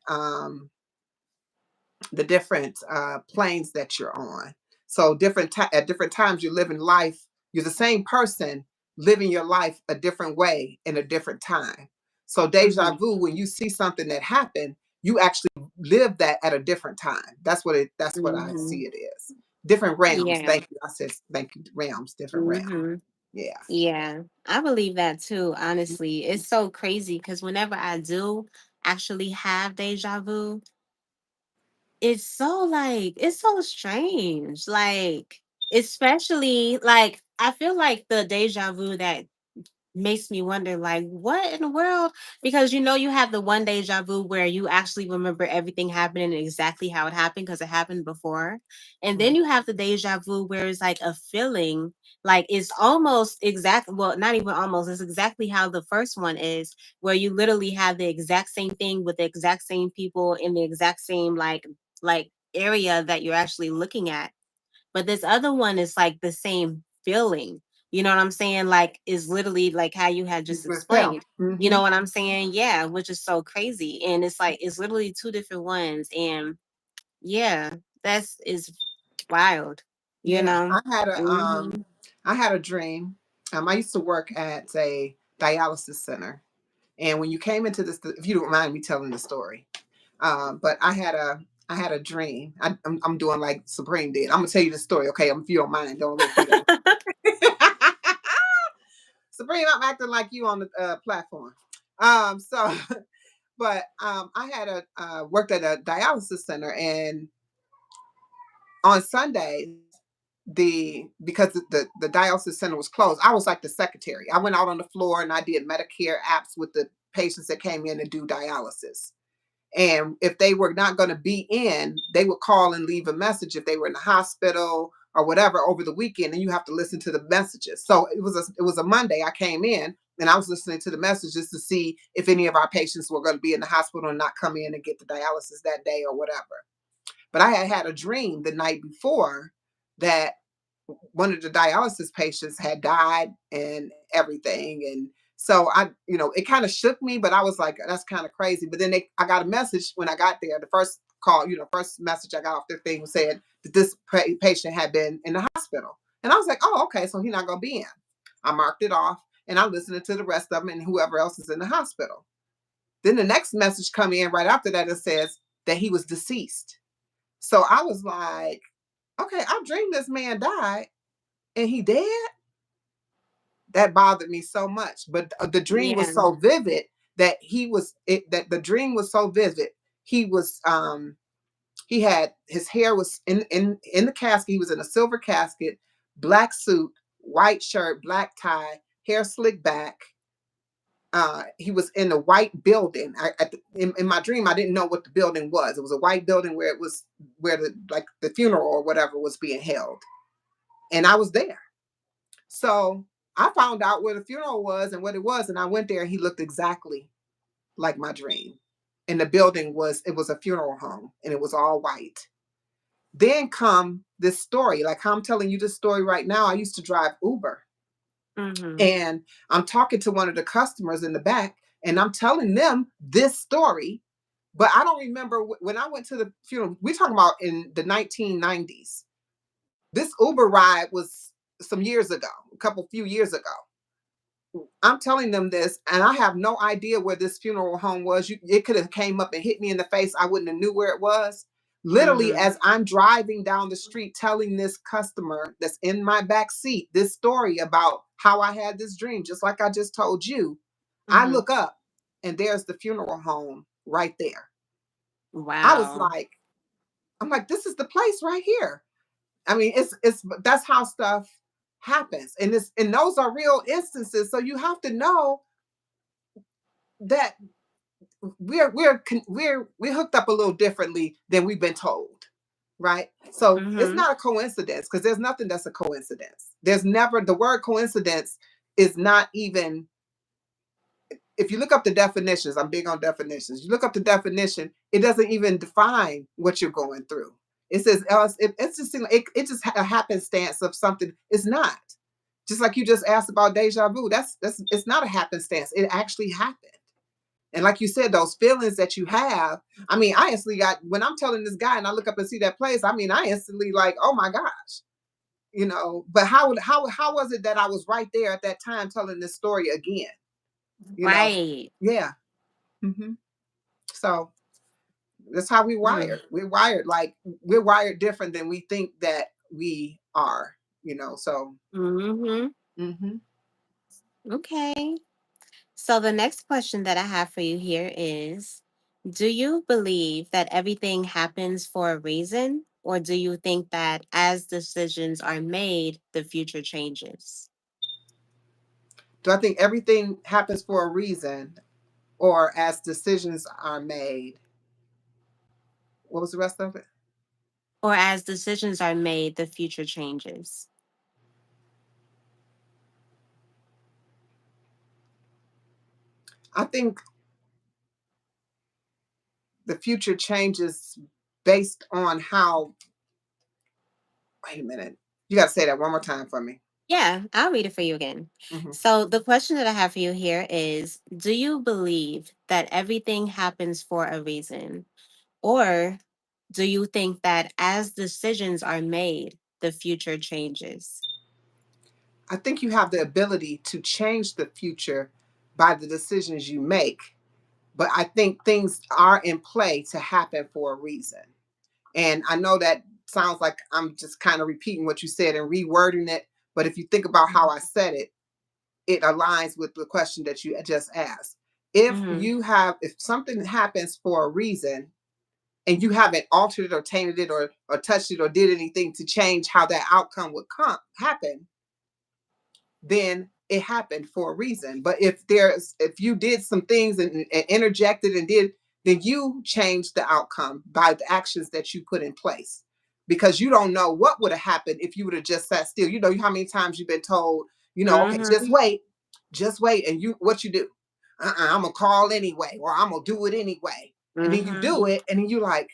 planes that you're on. So at different times you're living life. You're the same person living your life a different way in a different time. So deja Mm-hmm. vu, when you see something that happened, you actually live that at a different time. That's what I Mm-hmm. see it is. Different realms. Yeah. Thank you. I said thank you. Realms, different realms. Mm-hmm. Yeah. Yeah. I believe that too, honestly. It's so crazy because whenever I do actually have deja vu, it's so like it's so strange. Like, especially like I feel like the deja vu that makes me wonder like what in the world, because you have the one deja vu where you actually remember everything happening exactly how it happened because it happened before, and then Mhm. you have the deja vu where it's like a feeling like it's almost exact, well, not even almost, it's exactly how the first one is, where you literally have the exact same thing with the exact same people in the exact same like area that you're actually looking at. But this other one is like the same feeling. You know what I'm saying? Like is literally like how you had just With them. explained. You Hmm. know what I'm saying? Yeah, which is so crazy. And it's like it's literally two different ones. And yeah, that's is wild. You Yeah, know? Mm-hmm. I had a dream. I used to work at a dialysis center, and when you came into this, if you don't mind me telling the story, but I had a dream. I'm doing like Supreme did. I'm gonna tell you the story, okay? If you don't mind, don't look, you know. Supreme, I'm acting like you on the platform. So, but I had a worked at a dialysis center, and on Sundays, because the dialysis center was closed, I was like the secretary. I went out on the floor and I did Medicare apps with the patients that came in to do dialysis. And if they were not going to be in, they would call and leave a message if they were in the hospital or whatever over the weekend, and you have to listen to the messages. So it was a Monday. I came in and I was listening to the messages to see if any of our patients were going to be in the hospital and not come in and get the dialysis that day or whatever. But I had had a dream the night before that one of the dialysis patients had died and everything. And so it kind of shook me, but I was like, that's kind of crazy. But then I got a message when I got there. The first call, first message I got off their thing said that this patient had been in the hospital. And I was like, oh, okay, so he's not going to be in. I marked it off and I'm listening to the rest of them and whoever else is in the hospital. Then the next message come in right after that. It says that he was deceased. So I was like, okay, I dreamed this man died and he dead. That bothered me so much. But the dream was Yeah. so vivid that that the dream was so vivid. He was he had his hair was in the casket. He was in a silver casket, black suit, white shirt, black tie, hair slicked back. He was in a white building. In my dream, I didn't know what the building was. It was a white building where it was where the funeral or whatever was being held, and I was there. So I found out where the funeral was and what it was, and I went there, and he looked exactly like my dream. And the building was a funeral home, and it was all white. Then come this story, like how I'm telling you this story right now. I used to drive Uber, Mm-hmm. and I'm talking to one of the customers in the back, and I'm telling them this story. But I don't remember when I went to the funeral. We're talking about in the 1990s. This Uber ride was some years ago, few years ago. I'm telling them this, and I have no idea where this funeral home was. It could have came up and hit me in the face. I wouldn't have knew where it was. Literally, Mm-hmm. as I'm driving down the street, telling this customer that's in my back seat this story about how I had this dream, just like I just told you, I Mm-hmm. look up, and there's the funeral home right there. I was Wow. like, I'm like, this is the place right here. I mean, it's that's how stuff happens, and those are real instances. So you have to know that we're hooked up a little differently than we've been told, right? So it's Mhm. not a coincidence, because there's nothing that's a coincidence. There's never, the word coincidence is not even, if you look up the definitions, I'm big on definitions. You look up the definition, it doesn't even define what you're going through. It says it's just it just a happenstance of something. It's not. Just like you just asked about deja vu. That's it's not a happenstance. It actually happened. And like you said, those feelings that you have, I mean, I instantly got, when I'm telling this guy and I look up and see that place, I mean, I instantly like, oh my gosh, but how was it that I was right there at that time telling this story again? You know, Right. yeah. hmm So that's how we Mm. wired. We're wired different than we think that we are. So Mhm. hmm Okay. So the next question that I have for you here is, do you believe that everything happens for a reason, or do you think that as decisions are made, the future changes? do I think everything happens for a reason, or as decisions are made? What was the rest of it? Or as decisions are made, the future changes? I think the future changes based on how. Wait a minute. You got to say that one more time for me. Yeah, I'll read it for you again. hmm So the question that I have for you here is, do you believe that everything happens for a reason? Or do you think that as decisions are made, the future changes? I think you have the ability to change the future by the decisions you make, but I think things are in play to happen for a reason. And I know that sounds like I'm just kind of repeating what you said and rewording it, but if you think about how I said it, it aligns with the question that you just asked. Mm-hmm. If something happens for a reason, and you haven't altered it or tainted it or touched it or did anything to change how that outcome would happen, then it happened for a reason. But if you did some things and interjected and did, then you changed the outcome by the actions that you put in place. Because you don't know what would have happened if you would have just sat still. You know how many times you've been told, okay, Mm-hmm. just wait, and what you do? I'm gonna call anyway, or I'm gonna do it anyway, and then you Mm-hmm. do it, and then you like,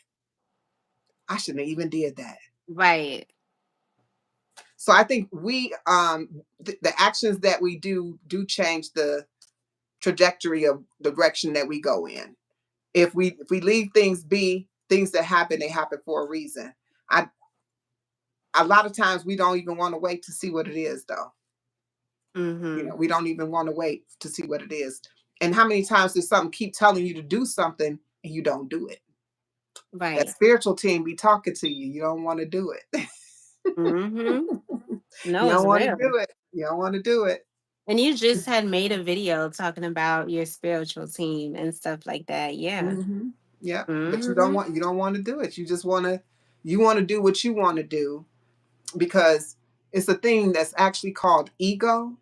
I shouldn't have even did that. Right. So I think the actions that we do change the trajectory of the direction that we go in. If we leave things be, things that happen, they happen for a reason. I A lot of times we don't even want to wait to see what it is, though. Mm-hmm. We don't even want to wait to see what it is. And how many times does something keep telling you to do something and you don't do it? That Right. spiritual team be talking to you. You don't want to do it. Mm-hmm. You No, it's don't want to real. do it. You don't want to do it. And you just had made a video talking about your spiritual team and stuff like that. Yeah. Yeah, but Mm-hmm. you don't want to do it. You want to do what you want to do, because it's a thing that's actually called ego,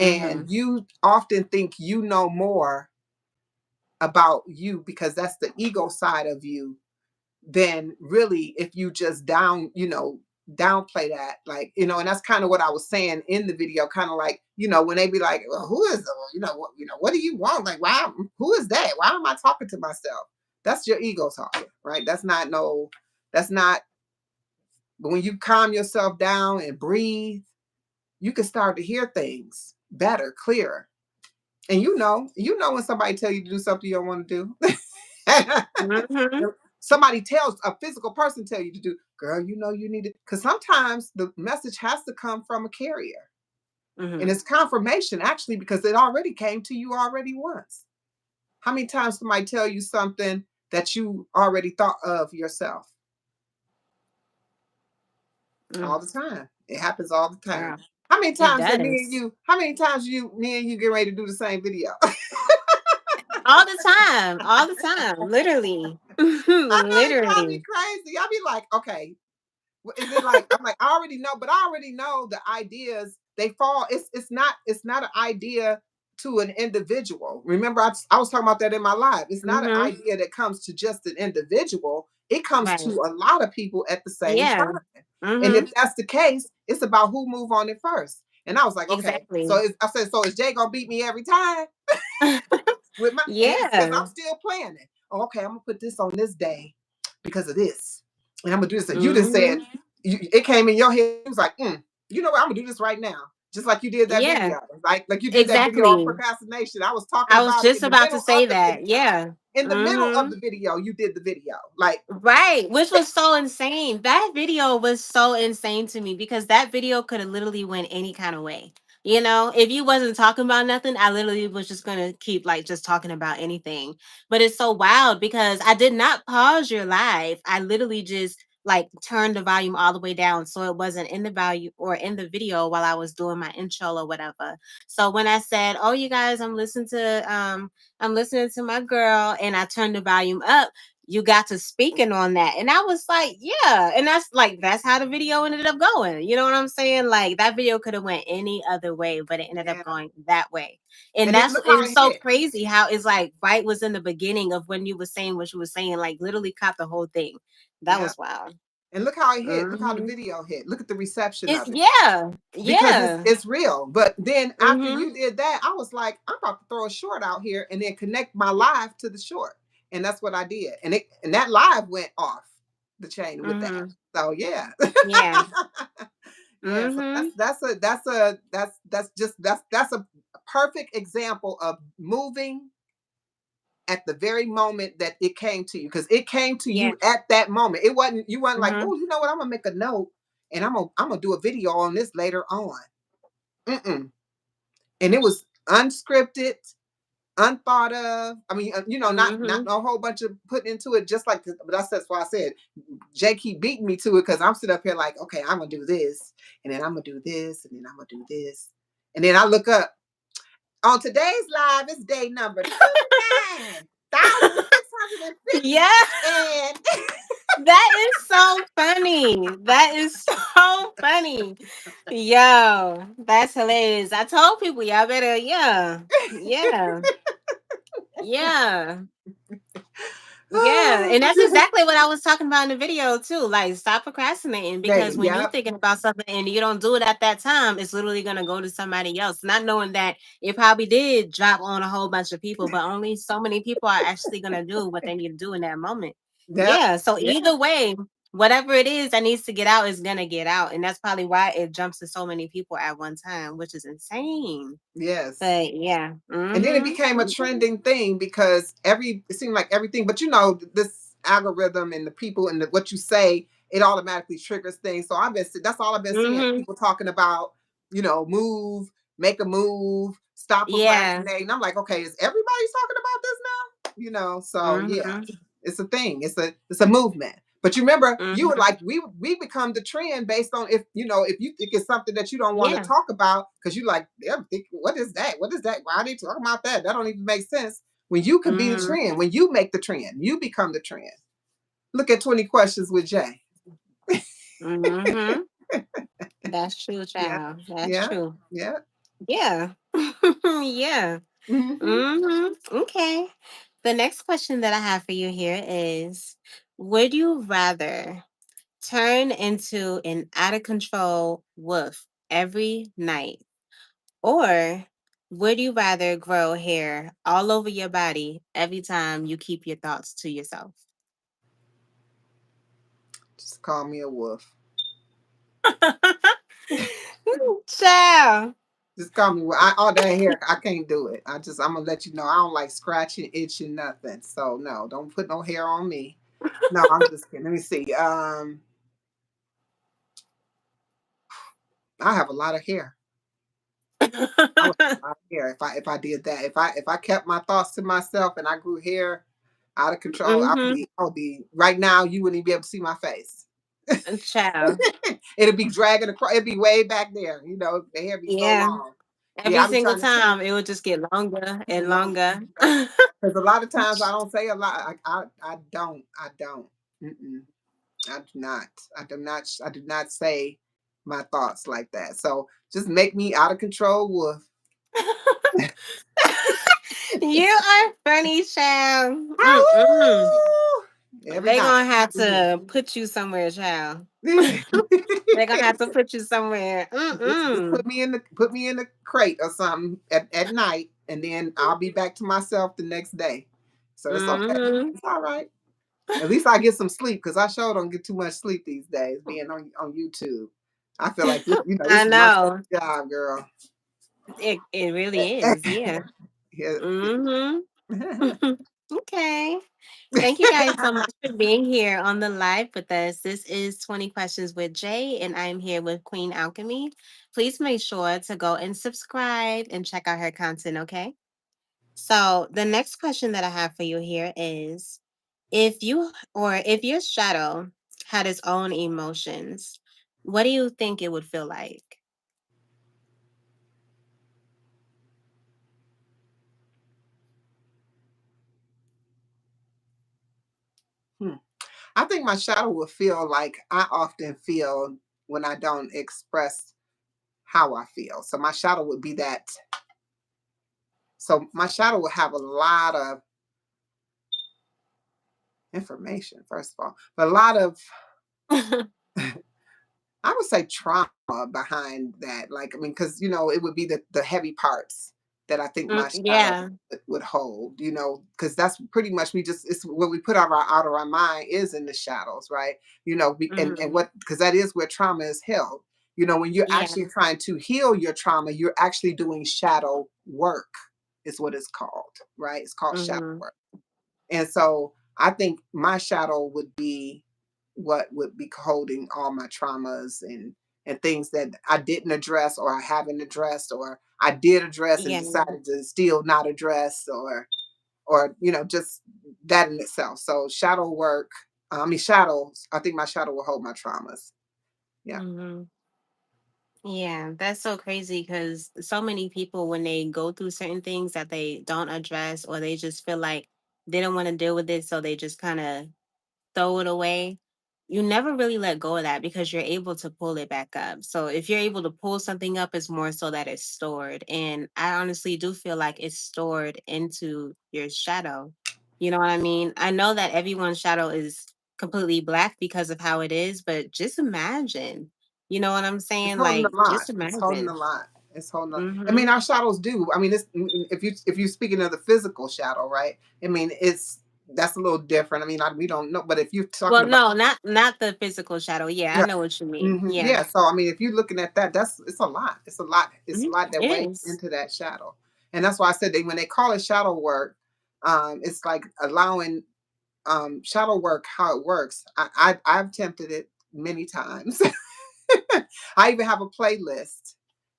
Mm-hmm. and you often think you know more about you, because that's the ego side of you, than really if you just downplay that, like, and that's kind of what I was saying in the video, kind of like, when they be like, well, who is what do you want, like, why, who is that, why am I talking to myself? That's your ego talking, right? That's not. But when you calm yourself down and breathe, you can start to hear things better, clearer. And when somebody tell you to do something you don't want to Mm-hmm. do. Somebody tells a physical person tell you to do, girl, you need it. Because sometimes the message has to come from a carrier. And Mm-hmm. it's confirmation, actually, because it already came to you already once. How many times somebody tell you something that you already thought of yourself? Mm. All the time. It happens all the time. Girl, it does. How many times me and you get ready to do the same video? All the time. All the time. Literally. I know it drives me Literally. crazy. I'll be like, okay, is it like, I'm like, I already know, but I already know the ideas, they fall. It's not an idea. to an individual. Remember, I was talking about that in my live. It's not an Mhm. idea that comes to just an individual. It comes to Right. a lot of people at the same Yeah. time. And if Mhm. that's the case, it's about who move on it first. And I was like, okay. Exactly. I said, so is Jay gonna beat me every time with my? Because I'm Yeah. still planning. Oh, okay, I'm gonna put this on this day because of this, and I'm gonna do this. And you just said Mhm. it came in your head. It was like, you know what? I'm gonna do this right now, just like you did that Yeah. video. Like you did that video on Exactly. procrastination. I was talking I was about it just in the about to middle say of the that. video. Yeah. In the middle of Mhm. the video, you did the video. Like, Right, which was so insane. That video was so insane to me because that video could have literally went any kind of way. You know, if you wasn't talking about nothing, I literally was just gonna keep like just talking about anything. But it's so wild because I did not pause your live. I literally just like turned the volume all the way down so it wasn't in the value or in the video while I was doing my intro or whatever. So when I said, "Oh, you guys, I'm listening to my girl," and I turned the volume up, you got to speaking on that. And I was like, yeah. And that's how the video ended up going. You know what I'm saying? Like that video could have went any other way, but it ended up yeah. going that way. And And then that's look it how was it so hit. crazy how it's like right was in the beginning of when you were saying what you were saying, like literally caught the whole thing. That Yeah. was wild. And look how it hit. Look how the Hmm. video hit. Look at the reception It, of it. yeah. Because Yeah. it's real. But then after Hmm. you did that, I was like, I'm about to throw a short out here and then connect my live to the short. And that's what I did. And that live went off the chain with that. Hmm. So yeah. Yeah. Yeah, so Hmm. that's a perfect example of moving at the very moment that it came to you, because it came to Yeah. you at that moment. You weren't like, Hmm. oh, you know what, I'm gonna make a note and I'm gonna do a video on this later on. Mm-mm. And it was unscripted, unthought of. I mean, not Hmm. a whole bunch of putting into it. Just like, but that's why I said Jay keep beating me to it, because I'm sitting up here like, okay, I'm gonna do this, and then I'm gonna do this, and then I'm gonna do this, and then I look up on today's live. It's day number 29,650, Yeah. and That is so funny. That is so funny. Yo, that's hilarious. I told people y'all better, yeah. Yeah. Yeah. Yeah, and that's exactly what I was talking about in the video too. Like, stop procrastinating because when you yeah, thinking about something and you don't do it at that time, it's literally gonna go to somebody else. Not knowing that it probably did drop on a whole bunch of people, but only so many people are actually gonna do what they need to do in that moment. yeah, Yeah. So yeah, either way, whatever it is that needs to get out is gonna get out, and that's probably why it jumps to so many people at one time, which is insane. yes. But yeah. And then it Mm-hmm. became a trending thing because it seemed like everything, but this algorithm and the people and what you say, it automatically triggers things. So that's all I've been seeing, Mm-hmm. people talking about, move, make a move, stop Yeah. procrastinating. I'm like, okay, is everybody talking about this now? So yeah, Mm-hmm. it's a thing. It's a movement. But you remember, you were Mm-hmm. like, we become the trend based on, if you think it's something that you don't want to Yeah. talk about, because you like, what is that? What is that? Why are they talking about that? That don't even make sense. When you can be the Mhm. trend, when you make the trend, you become the trend. Look at 20 Questions with Jay. Mhm. That's true, Yeah, child. That's yeah, true. yeah. Yeah. Yeah. Hmm. Mhm. Okay. The next question that I have for you here is, would you rather turn into an out of control wolf every night, or would you rather grow hair all over your body every time you keep your thoughts to yourself? Just call me a wolf. Child. Just call me. All that hair, I can't do it. I'm gonna let you know. I don't like scratching, itching, nothing. So no, don't put no hair on me. No, I'm just kidding. Let me see. I have a lot of hair. I would have a lot of hair if I did that. If I kept my thoughts to myself and I grew hair out of control, Mhm. I would be right now. You wouldn't even be able to see my face. Child. It'd be dragging across. It'd be way back there. The hair be so Yeah. long. Yeah, Every I be single trying to tell time it would just get longer and longer longer. and longer. Because a lot of times I don't say a lot. I don't. I don't. Mm-mm. I do not. I do not. I do not say my thoughts like that. So just make me out of control wolf. You are funny, child. Mm-mm. Ow! Every They night. gonna have I'm here. to put you somewhere, child. They gonna have to put you somewhere. Just Mm-mm. put me in the crate or something at night, and then I'll be back to myself the next day. So it's okay. Mm-hmm. It's all right. At least I get some sleep because I sure don't get too much sleep these days being on YouTube. I feel like this I is my know. second job, girl. It really is, yeah. Yeah. Mm-hmm. Okay. Thank you guys so much for being here on the live with us. This is 20 Questions with Jay, and I'm here with Queen Alchemy. Please make sure to go and subscribe and check out her content, okay? So, the next question that I have for you here is if your shadow had its own emotions, what do you think it would feel like? Hmm. I think my shadow will feel like I often feel when I don't express how I feel. So my shadow would be that. So my shadow will have a lot of information, first of all, but a lot of I would say trauma behind that. Like, I mean, because it would be the heavy parts that I think my shadow Yeah. would hold. Because that's pretty much it's what we put out of our mind is in the shadows, right? And Hmm. what because that is where trauma is held. When you're Yeah. actually trying to heal your trauma, you're actually doing shadow work, is what it's called, right? It's called shadow Hmm. work. And so I think my shadow would be what would be holding all my traumas and things that I didn't address or I haven't addressed or I did address and Yeah. decided to still not address or just that in itself. So shadow work, I mean shadows, I think my shadow will hold my traumas. Yeah. Hmm. Yeah, that's so crazy because so many people, when they go through certain things that they don't address, or they just feel like they don't want to deal with it, so they just kind of throw it away. You never really let go of that because you're able to pull it back up. So if you're able to pull something up, it's more so that it's stored. And I honestly do feel like it's stored into your shadow. You know what I mean? I know that everyone's shadow is completely black because of how it is, but just imagine. You know what I'm It's saying? holding Like, a lot. just It's holding a imagine. lot. It's holding a I mean, Mm-hmm. our shadows do. I mean, if you speaking of the physical shadow, right? I mean, that's a little different. I mean, we don't know, but if you're talking Well, about no, not the physical shadow. Yeah, I yeah, know what you mean. Yeah. yeah. So I mean, if you're looking at that, it's a lot. It's a lot. It's a Mhm. lot that It weighs is. into that shadow, and that's why I said when they call it shadow work, it's like allowing shadow work how it works. I've attempted it many times. I even have a playlist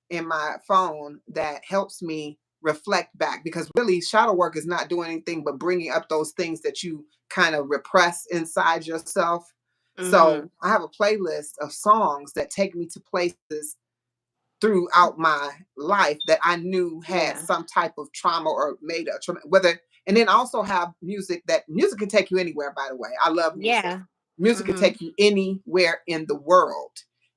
in my phone that helps me reflect back because really shadow work is not doing anything but bringing up those things that you kind of repress inside yourself. Mm-hmm. So I have a playlist of songs that take me to places throughout my life that I knew had Yeah. some type of trauma or made a trauma, whether, and then also have music can take you anywhere, by the way. I love music. Yeah. Music can Mhm. take you anywhere in the world.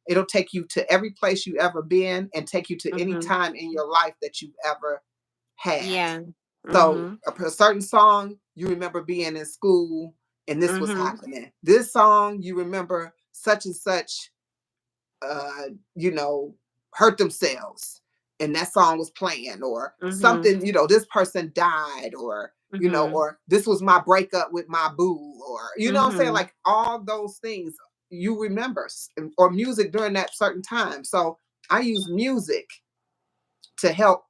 It'll take you to every place you ever been and take you to any Mhm. time in your life that you've ever had. Yeah. So Mhm. a certain song, you remember being in school and this was Mhm. happening. This song, you remember such and such uh, you know, hurt themselves and that song was playing or Mhm. something, this person died Mhm. or this was my breakup with my boo or, what I'm saying? Mhm. Like all those things you remember or music during that certain time. So I use music to help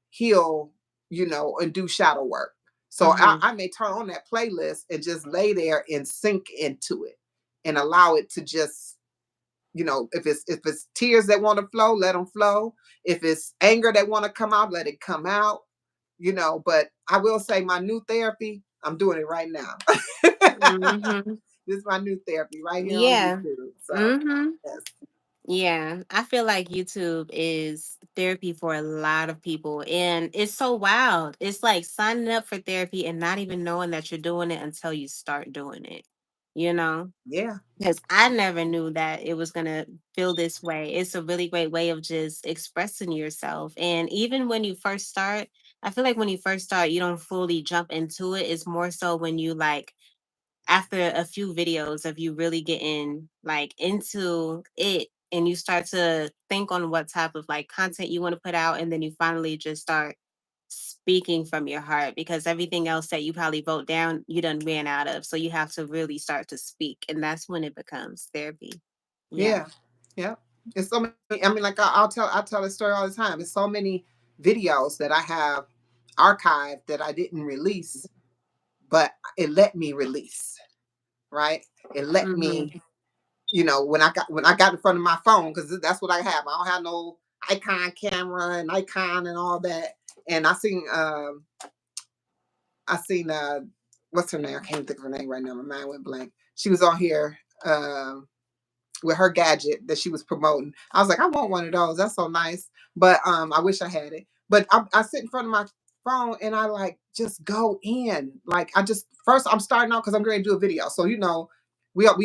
heal, and do shadow work. So Mhm. I may turn on that playlist and just lay there and sink into it and allow it to just if it's tears that want to flow, let them flow. If it's anger that want to come out, let it come out. But I will say my new therapy, I'm doing it right now. Mhm. This is my new therapy right here on Yeah. YouTube. So Mhm. yes. Yeah. I feel like YouTube is therapy for a lot of people, and it's so wild. It's like signing up for therapy and not even knowing that you're doing it until you start doing it. you know? Yeah. Because I never knew that it was gonna feel this way. It's a really great way of just expressing yourself. And even when you first start, I feel like when you first start, you don't fully jump into it. It's more so when you like after a few videos of you really getting like into it and you start to think on what type of like content you want to put out and then you finally just start speaking from your heart because everything else that you probably wrote down you done ran out of, so you have to really start to speak and that's when it becomes therapy. Yeah. Yeah. Yeah. It's so many. I mean, like I tell a story all the time. It's so many videos that I have archived that I didn't release, but it let me release. Right. It let Mhm. me, when I got in front of my phone, because that's what I have. I don't have no icon camera and icon and all that. And I seen what's her name? I can't think of her name right now. My mind went blank. She was on here with her gadget that she was promoting. I was like, I want one of those. That's so nice. But I wish I had it. But I sit in front of my phone and I like just go in. Like I just first I'm starting out because I'm going to do a video. So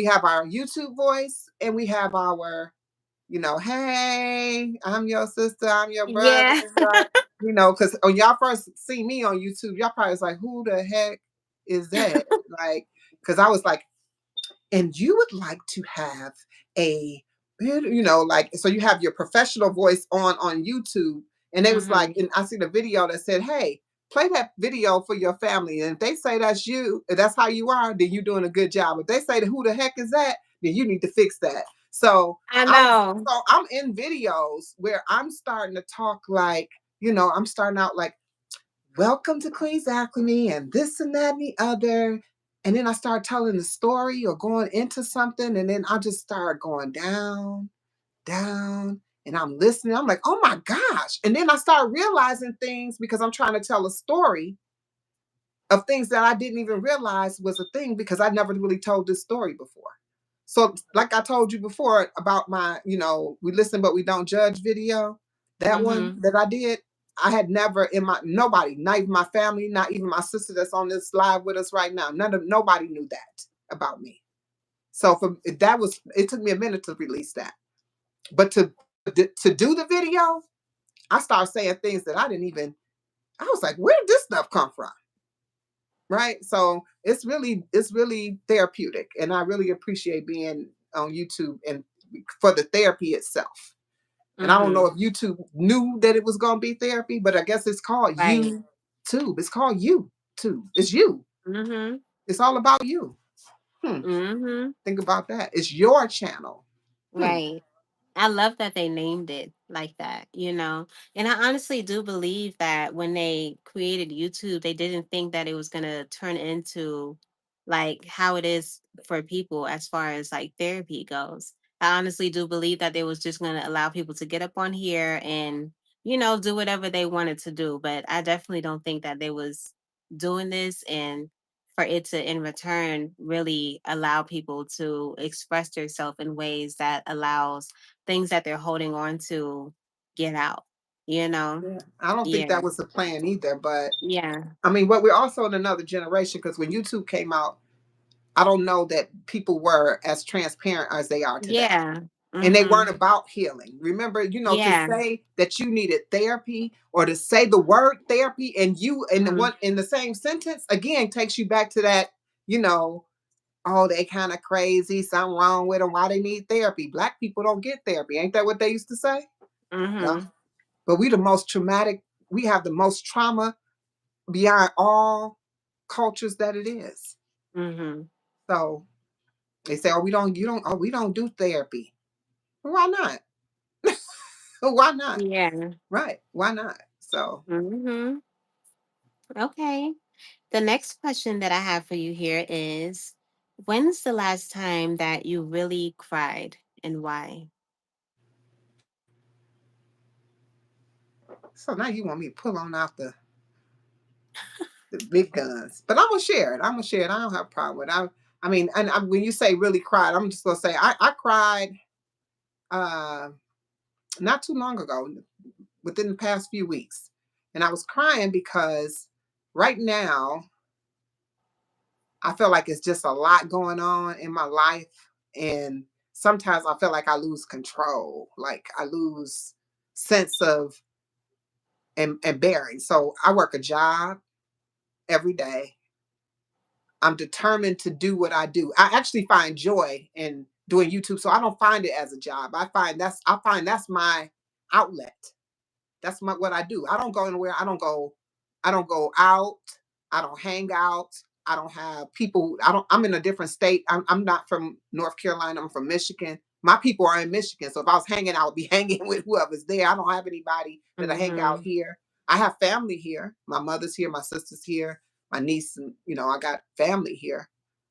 we have our YouTube voice and we have our hey, I'm your sister, I'm your brother, Yeah. right? Because when y'all first see me on YouTube, y'all probably was like, who the heck is that? Like, because I was like, and you would like to have a like, so you have your professional voice on YouTube, and they was like, Mhm. and I see the video that said, hey, play that video for your family, and if they say that's you, if that's how you are, then you're doing a good job. If they say who the heck is that, then you need to fix that. So I i'm know. I'm in videos where I'm starting to talk like, I'm starting out like, welcome to Queen's Acme and this and that and the other. And then I start telling the story or going into something. And then I just start going down, down. And I'm listening. I'm like, oh my gosh. And then I start realizing things because I'm trying to tell a story of things that I didn't even realize was a thing because I never really told this story before. So, like I told you before about my, we listen but we don't judge video, that one Mhm. that I did, I had never in my nobody, not even my family, not even my sister that's on this live with us right now. Nobody knew that about me. So for that was it took me a minute to release that. But to do the video, I started saying things that I didn't even I was like, where did this stuff come from? Right? So it's really therapeutic, and I really appreciate being on YouTube and for the therapy itself. And I don't know Mhm. if YouTube knew that it was going to be therapy, but I guess it's called Right. YouTube. It's called YouTube. It's you. Mhm. It's all about you. Hmm. Mhm. Think about that. It's your channel. Hmm. Right. I love that they named it like that, you know. And I honestly do believe that when they created YouTube, they didn't think that it was going to turn into like how it is for people as far as like therapy goes. I honestly do believe that they was just going to allow people to get up on here and, do whatever they wanted to do. But I definitely don't think that they was doing this and for it to in return really allow people to express themselves in ways that allows things that they're holding on to get out, you know? Yeah. I don't think Yeah. that was the plan either, but Yeah. I mean, what we're also in another generation because when YouTube came out, I don't know that people were as transparent as they are today. Yeah. And they weren't Mhm. about healing. Remember, to Yeah. say that you needed therapy or to say the word therapy and you in the Mhm. one in the same sentence again takes you back to that, you know, oh, they kind of crazy, something wrong with them. Why they need therapy? Black people don't get therapy. Ain't that what they used to say? Yeah. Mhm. But we the most traumatic, we have the most trauma beyond all cultures that it is. Mhm. So they say, oh, we don't do therapy. Why not? Why not? Yeah. Right. Why not? So, Mhm. Okay. The next question that I have for you here is when's the last time that you really cried and why? so now you want me to pull on out the big guns, but I'm gonna share it. I'm gonna share it. I don't have a problem with it. I mean, when you say really cried, I'm just gonna say I cried uh, not too long ago, within the past few weeks, and I was crying because right now I feel like it's just a lot going on in my life. And sometimes I feel like I lose control, like I lose sense of and bearing. So I work a job every day. I'm determined to do what I do. I actually find joy in doing YouTube. So I don't find it as a job. I find that's my outlet. That's my what I do. I don't go anywhere. I don't go out. I don't hang out. I don't have people. I'm in a different state. I'm not from North Carolina. I'm from Michigan. My people are in Michigan. So if I was hanging out, I would be hanging with whoever's there. I don't have anybody that I hang out Mm-hmm. here. I have family here. My mother's here, my sister's here, my niece, and I got family here,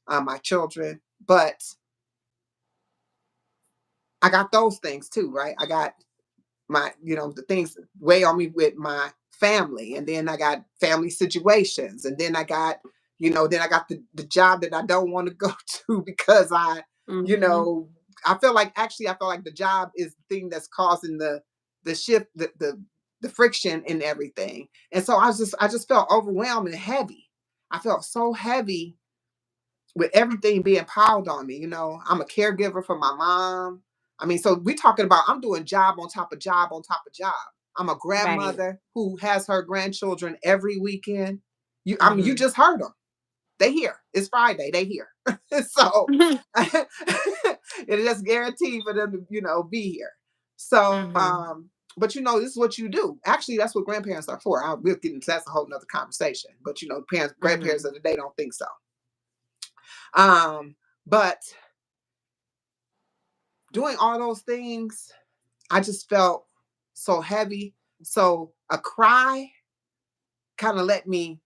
my children. But I got those things too, right? I got my the things weigh on me with my family, and then I got family situations, and then I got then I got the job that I don't want to go to because you Mm-hmm. know I feel like actually I feel like the job is the thing that's causing the shift, the friction in everything. And so I just felt overwhelmed and heavy. I felt so heavy with everything being piled on me. I'm a caregiver for my mom. I mean, so we're talking about I'm doing job on top of job on top of job. I'm a Right. grandmother who has her grandchildren every weekend. I mean, you Mm-hmm. just heard them. They here. It's Friday. They here. So it is guaranteed for them to, be here. So, Mm-hmm. but this is what you do. Actually, that's what grandparents are for. We'll get into that's a whole nother conversation. But parents, grandparents Mm-hmm. of the day don't think so. But doing all those things, I just felt so heavy. So a cry kind of let me,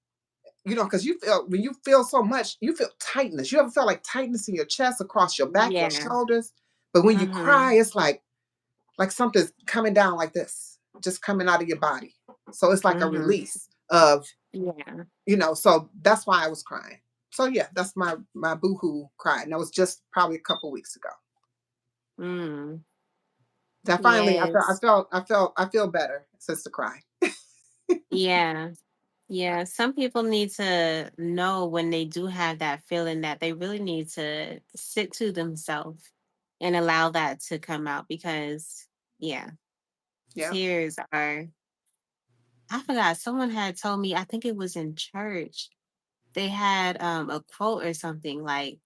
because you feel when you feel so much, you feel tightness. You ever felt like tightness in your chest, across your back, your Yeah. shoulders? But when you Mm-hmm. cry, it's like something's coming down like this, just coming out of your body. So it's like a Mm-hmm. release of, Yeah. so that's why I was crying. So yeah, that's my boohoo cry. And that was just probably a couple weeks ago. Mm. That finally Yes. I feel better since the cry. Yeah. Yeah. Some people need to know when they do have that feeling that they really need to sit to themselves and allow that to come out because, yeah, Yeah. tears are. I forgot. Someone had told me, I think it was in church, they had a quote or something like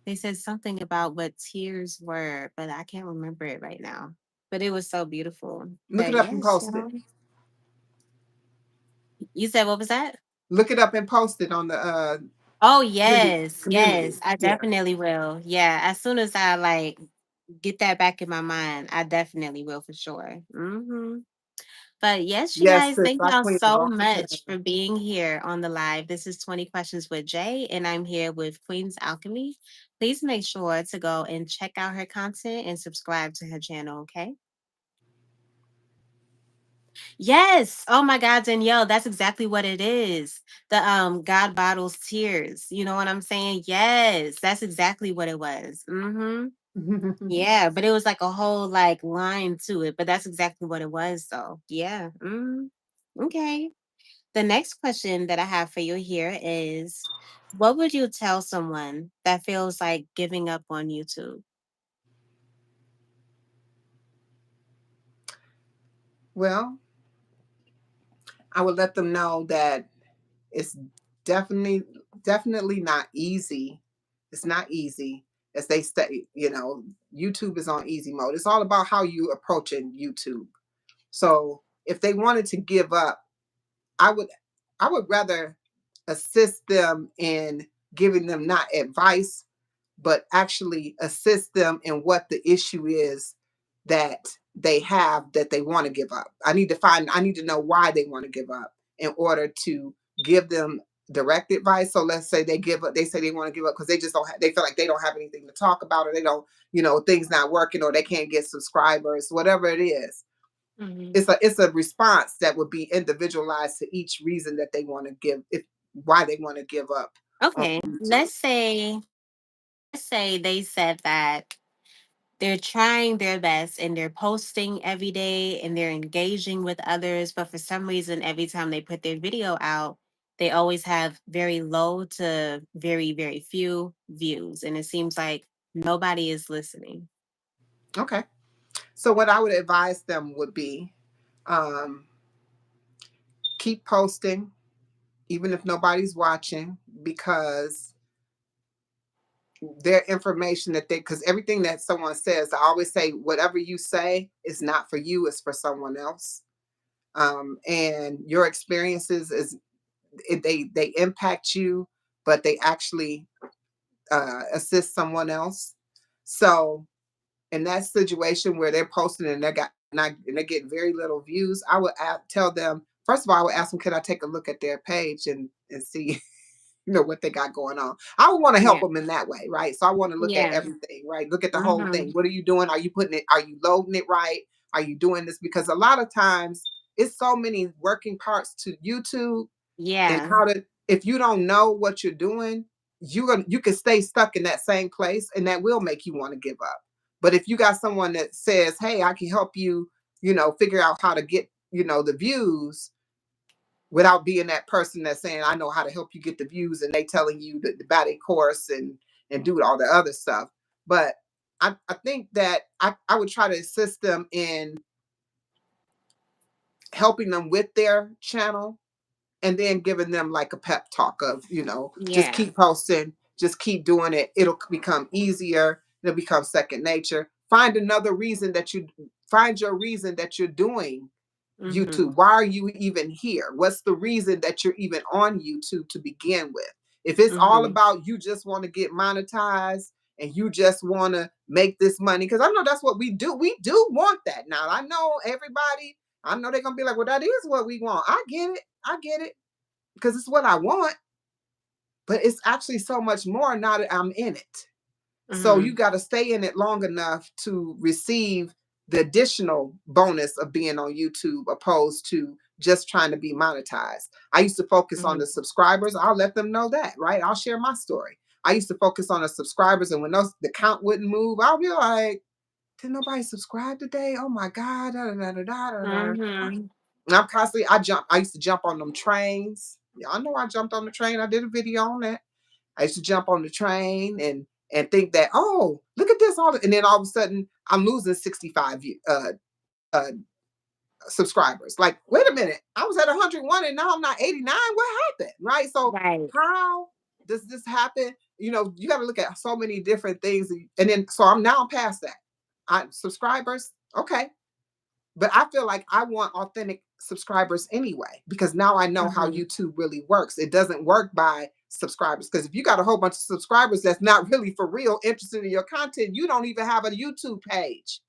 they said something about what tears were, but I can't remember it right now. But it was so beautiful. Look it But up and yes, post it. you said what was that? Look it up and post it on the Oh community. yes, Community. yes, I Yeah. definitely will. Yeah, as soon as I like get that back in my mind, I definitely will for sure. But yes, you Yes, guys, sis. thank I y'all clean it so all the much time. for being here on the live. This is 20 Questions with Jay, and I'm here with Queen's Alchemy. Please make sure to go and check out her content and subscribe to her channel, okay? Yes. Oh my God, Danielle, that's exactly what it is. The God bottles tears. You know what I'm saying? Yes, that's exactly what it was. Yeah, but it was like a whole like line to it, but that's exactly what it was though. Yeah. Okay. The next question that I have for you here is what would you tell someone that feels like giving up on YouTube? Well, I would let them know that it's definitely definitely not easy. It's not easy. As they say, YouTube is on easy mode. It's all about how you approaching YouTube. So if they wanted to give up, I would I would rather assist them in giving them not advice, but actually assist them in what the issue is that they have that they want to give up. I need to know why they want to give up in order to give them direct advice. So let's say they give up, they say they want to give up because they just don't they feel like they don't have anything to talk about, or they don't, things not working, or they can't get subscribers, whatever it is. Hmm. It's a response that would be individualized to each reason that they want to give, if why they want to give up on Okay, YouTube. let's say they said that they're trying their best and they're posting every day and they're engaging with others, but for some reason every time they put their video out, they always have very low to very, very few views. And it seems like nobody is listening. Okay. So what I would advise them would be, um, keep posting, even if nobody's watching, because their information that they, because everything that someone says, I always say, whatever you say is not for you, it's for someone else. And your experiences is, they impact you, but they actually assist someone else. So in that situation where they're posting and they're getting very little views, I would tell them, first of all, I would ask them, can I take a look at their page and see what they got going on. I would want to help Yeah. them in that way, right? So I want to look at Yeah. everything, right? Look at the whole Mm-hmm. thing. What are you doing? Are you putting it? Are you loading it right? Are you doing this? Because a lot of times it's so many working parts to YouTube, and Yeah. how to, if you don't know what you're doing, you can stay stuck in that same place, and that will make you want to give up. But if you got someone that says, hey, I can help you, figure out how to get, the views, without being that person that's saying, I know how to help you get the views, and they telling you to buy a course and do all the other stuff. But I think that I would try to assist them in helping them with their channel, and then giving them like a pep talk of, just Yeah. keep posting, just keep doing it. It'll become easier. It'll become second nature. Find your reason that you're doing Mm-hmm. YouTube. Why are you even here? What's the reason that you're even on YouTube to begin with? If it's all Mm-hmm. about you just want to get monetized and you just want to make this money, because I know that's what we do. We do want that. Now, I know they're going to be like, well, that is what we want. I get it. I get it, because it's what I want, but it's actually so much more now that I'm in it. So you Mm-hmm. got to stay in it long enough to receive the additional bonus of being on YouTube, opposed to just trying to be monetized. I used to focus on Mm-hmm. the subscribers. I'll let them know that, right? I'll share my story. I used to focus on the subscribers, and when the count wouldn't move, I'll be like, did nobody subscribe today? Oh my God. Da, da, da, da, da, da. Mm-hmm. And I used to jump on them trains. Y'all know I jumped on the train. I did a video on that. I used to jump on the train and think that, oh, look at this, and then all of a sudden I'm losing 65 uh, subscribers. Like, wait a minute, I was at 101 and now I'm not 89. What happened, right? So Right. how does this happen? You got to look at so many different things, and then so I'm past that. Subscribers, okay, but I feel like I want authentic subscribers anyway, because now I know how Mm-hmm. YouTube really works. It doesn't work by subscribers, because if you got a whole bunch of subscribers that's not really for real interested in your content, you don't even have a YouTube page.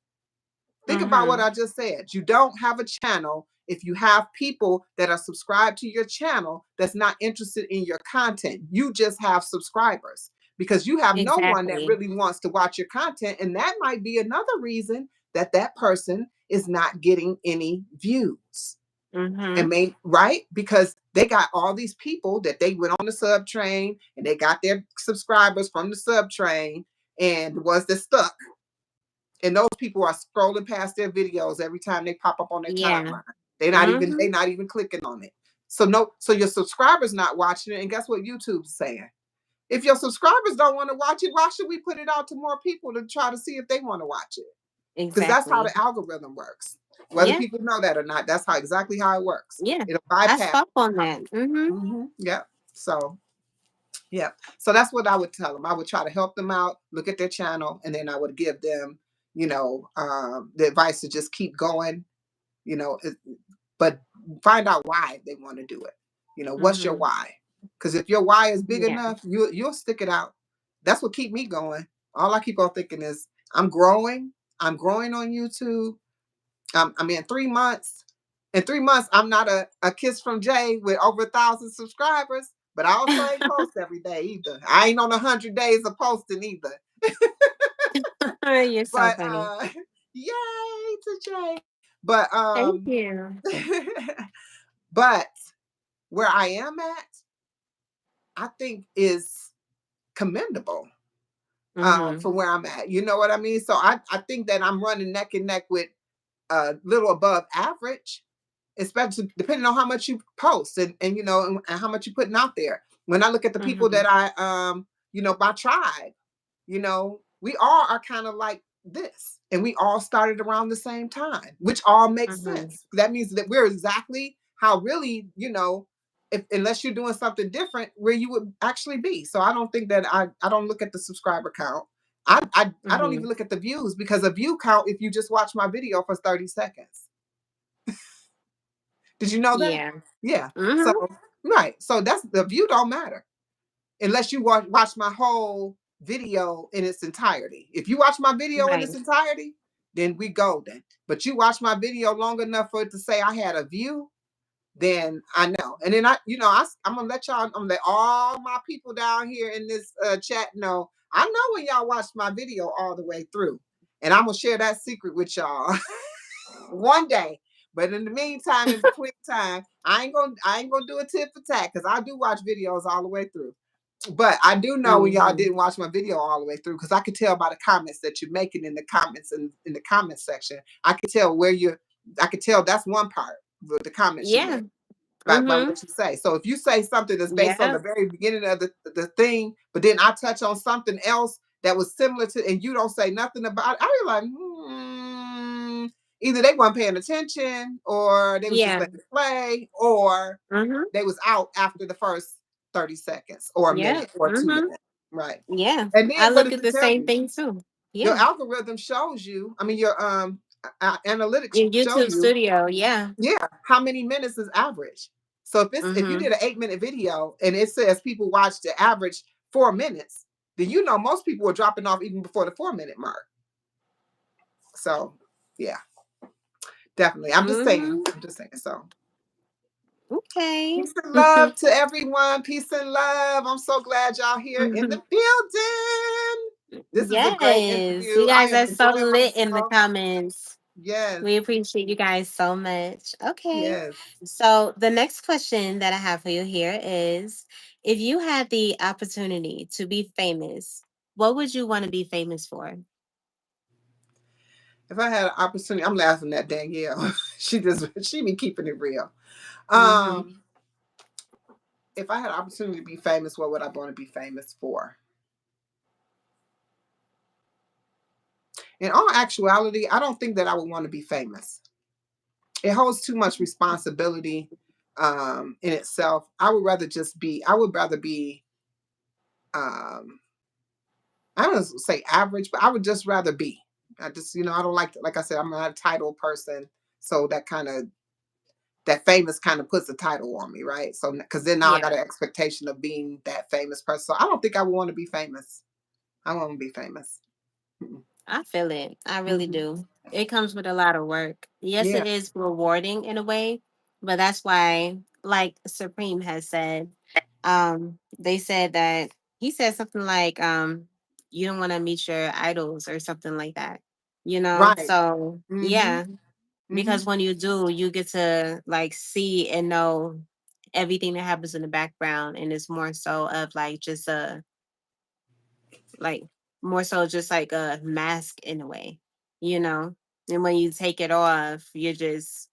Think about what Mm-hmm. I just said. You don't have a channel if you have people that are subscribed to your channel that's not interested in your content. You just have subscribers because you have no one that Exactly. really wants to watch your content. And that might be another reason that that person is not getting any views. Mm-hmm. And right? Because they got all these people that they went on the sub train, and they got their subscribers from the sub train, and the ones that stuck, and those people are scrolling past their videos every time they pop up on their Yeah. timeline. They're Mm-hmm. not even clicking on it. So no, so your subscribers not watching it, and guess what YouTube's saying? If your subscribers don't want to watch it, why should we put it out to more people to try to see if they want to watch it? Because that's how Exactly. the algorithm works. Whether Yeah. people know that or not, that's how exactly how it works. Yeah. It'll I bypass. spoke on that. Mm-hmm. Yeah. So yeah. So that's what I would tell them. I would try to help them out, look at their channel, and then I would give them, the advice to just keep going, you know, it- but find out why they want to do it. What's your Mm-hmm. why? Because if your why is big Yeah. enough, you'll stick it out. That's what keep me going. All I keep on thinking is I'm growing. I'm growing on YouTube. I mean, 3 months. In 3 months, I'm not a Kiss from Jay with over 1,000 subscribers, but I also ain't post every day either. I ain't on 100 days of posting either. You're so But funny. yay to Jay. But Thank you. but where I am at, I think is commendable, Mm-hmm. from where I'm at. You know what I mean? So I think that I'm running neck and neck with a little above average. especially depending on how much you post and and how much you're putting out there. When I look at the people Mhm. that my tribe, we all are kind of like this. And we all started around the same time, which all makes Mhm. sense. That means that we're exactly how really, if unless you're doing something different, where you would actually be. So I don't think that I don't look at the subscriber count. I don't even Mhm. look at the views because a view count if you just watch my video for 30 seconds. Did you know that? Yeah. Yeah. So Mhm. right. So that's the view don't matter unless you watch my whole video in its entirety. If you watch my video in its Right. entirety, then we golden. But you watch my video long enough for it to say I had a view, then I know. And then I'm gonna let y'all. I'm gonna let all my people down here in this chat know. I know when y'all watch my video all the way through, and I'm gonna share that secret with y'all one day. But in the meantime, in between time, I ain't gonna do a tip for tat because I do watch videos all the way through. But I do know when y'all Mhm. didn't watch my video all the way through because I could tell by the comments that you're making in the comments and in the comment section. I could tell where you. I could tell that's one part with the comments you Yeah. make by Mhm. what you say. So if you say something that's based on Yeah. the very beginning of the thing, but then I touch on something else that was similar to, and you don't say nothing about it, I be like, either they weren't paying attention, or they was just Yeah. letting it play, or Mhm. they was out after the first 30 seconds or a Yeah. minute or two Mhm. minutes. Right. Yeah. And I then what look does at it the tell same you? thing too. Your Yeah. algorithm shows you, I mean, your analytics Your show YouTube you, studio. Yeah. yeah, how many minutes is average? So if you did Mhm. an 8 minute video and it says people watched the average 4 minutes, then most people were dropping off even before the 4 minute mark. So yeah, definitely. I'm just saying. Mhm. I'm just saying. So Okay. peace and love to everyone. Peace and love. I'm so glad y'all here in the Mhm. building. This is a great Yes. interview. You I guys am are so enjoying lit in the myself. comments. Yes. We appreciate you guys so much. Okay. Yes. So, the next question that I have for you here is, if you had the opportunity to be famous, what would you want to be famous for? If I had an opportunity, I'm laughing at Danielle. She be keeping it real. Mhm. Um, if I had an opportunity to be famous, what would I want to be famous for? In all actuality, I don't think that I would want to be famous. It holds too much responsibility in itself. I would rather be, um, I don't say average, but I would just rather be. I just, I don't like I said, I'm not a title person. So that famous kind of puts a title on me, right? So, because then now I got Yeah. an expectation of being that famous person. So I don't think I would want to be famous. I want to be famous. Mm-mm. I feel it. I really Mhm. do. It comes with a lot of work. Yes, Yeah. it is rewarding in a way, but that's why, like Supreme has said, they said that he said something like, you don't want to meet your idols or something like that. Right. So Hmm. yeah, Hmm. because when you do, you get to like see and know everything that happens in the background, and it's more so of like just a like more so just like a mask in a way, you know? And when you take it off, you're just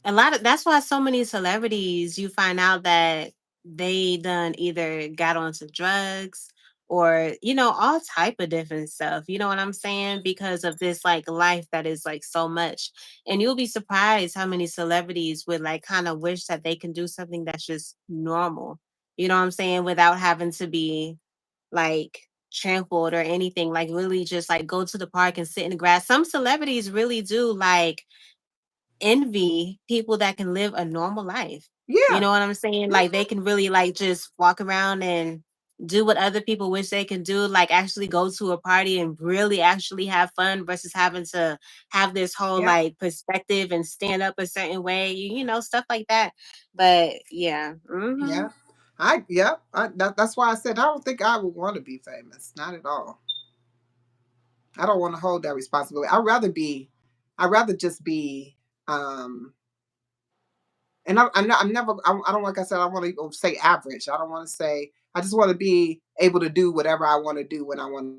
a lot of that's why so many celebrities you find out that they done either got onto drugs or all type of different stuff, you know what I'm saying, because of this like life that is like so much. And you'll be surprised how many celebrities would like kind of wish that they can do something that's just normal, you know what I'm saying, without having to be like trampled or anything, like really just like go to the park and sit in the grass. Some celebrities really do like envy people that can live a normal life. You Yeah. know what I'm saying? Like they can really like just walk around and do what other people wish they can do, like actually go to a party and really actually have fun versus having to have this whole Yeah. like perspective and stand up a certain way, stuff like that. But yeah. Yeah. That's why I said I don't think I would want to be famous. Not at all. I don't want to hold that responsibility. I'd rather just be, um, and I'm never, I don't, like I said, I want to say average. I don't want to say, I just want to be able to do whatever I want to do when I want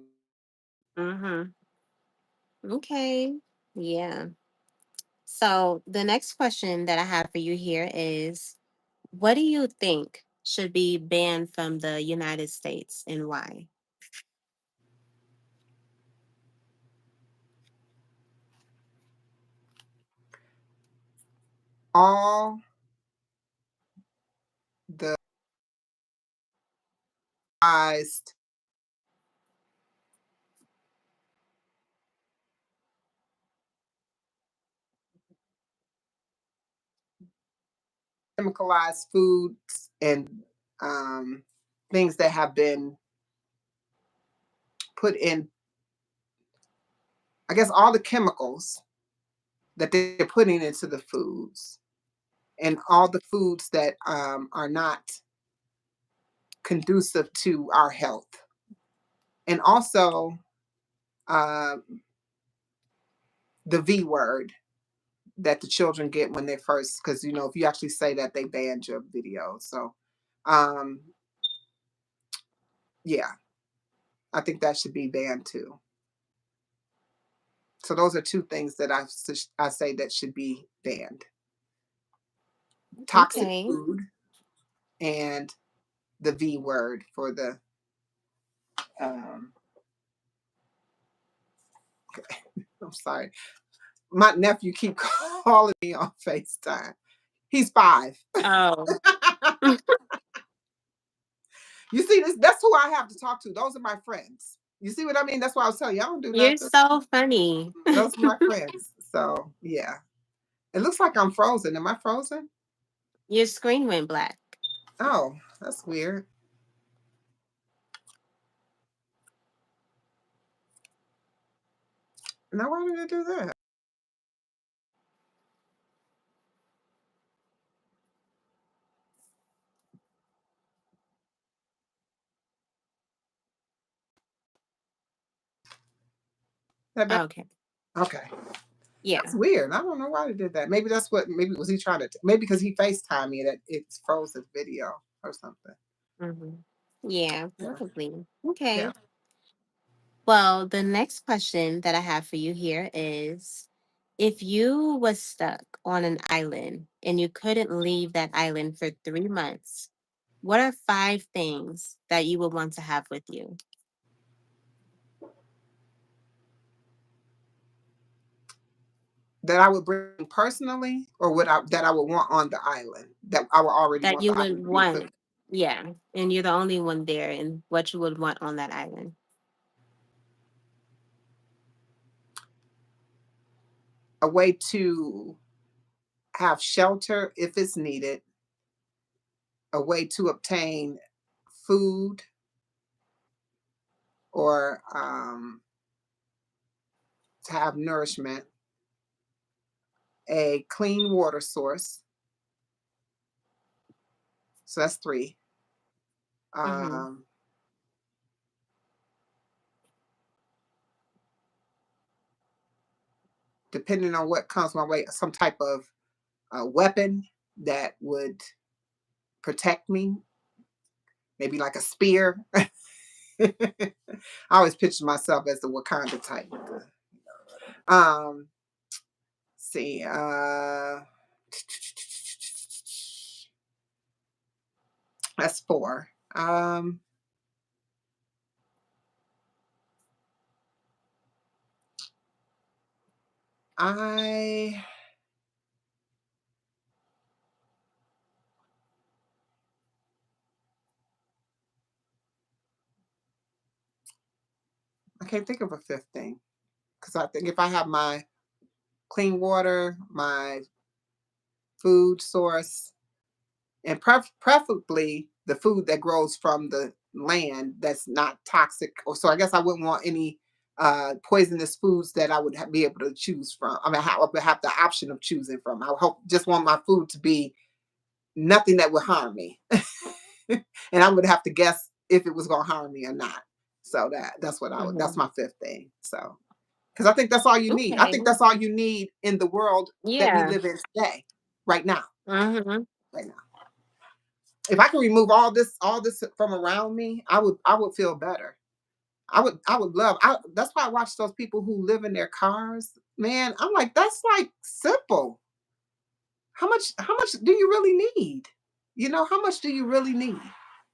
Okay. Yeah. So the next question that I have for you here is, what do you think should be banned from the United States and why? All the chemicalized chemicalized foods and um, things that have been put in, I guess, all the chemicals that they're putting into the foods and all the foods that are not conducive to our health. And also uh, the V word that the children get when they first, because, if you actually say that, they banned your video. So, um, yeah, I think that should be banned too. So those are two things that I say that should be banned: toxic Okay. food and the V word for the. Um, I'm sorry, my nephew keep calling me on FaceTime. He's 5. Oh, You see this? That's who I have to talk to. Those are my friends. You see what I mean? That's why I was telling you I don't do you're nothing. so funny. Those are my friends. So yeah, it looks like I'm frozen. Am I frozen? Your screen went black. Oh, that's weird. Now why did I do that? That back? Okay. Okay. Yeah. That's weird. I don't know why they did that. Maybe that's what. Maybe was he trying to? Maybe because he Facetime me that it's froze his video or something. Hmm. Yeah, Yeah. probably. Yeah. Okay. Well, the next question that I have for you here is, if you was stuck on an island and you couldn't leave that island for 3 months, what are 5 things that you would want to have with you? That I would bring personally, or that I would want on the island. That I would already That want the you island would to be want, clean. yeah, and you're the only one there, and what you would want on that island. A way to have shelter if it's needed. A way to obtain food or to have nourishment. A clean water source. So that's 3. Mm-hmm. Um, Depending on what comes my way, some type of weapon that would protect me, maybe like a spear. I always picture myself as the Wakanda type. See, that's 4. I I can't think of a fifth thing because I think if I have my clean water, my food source, and preferably the food that grows from the land that's not toxic. Or so I guess I wouldn't want any poisonous foods that I would be able to choose from. I mean, I would have the option of choosing from. I hope just want my food to be nothing that would harm me, and I would have to guess if it was going to harm me or not. So that's what I would. That's Mm-hmm. my fifth thing. So because I think that's all you need. I Okay. think that's all you need in the world that we Yeah. live in today, right now, Mm-hmm. right now. If I can remove all this from around me, I would feel better. I would love. That's why I watch those people who live in their cars. Man, I'm like, that's like simple. How much do you really need? How much do you really need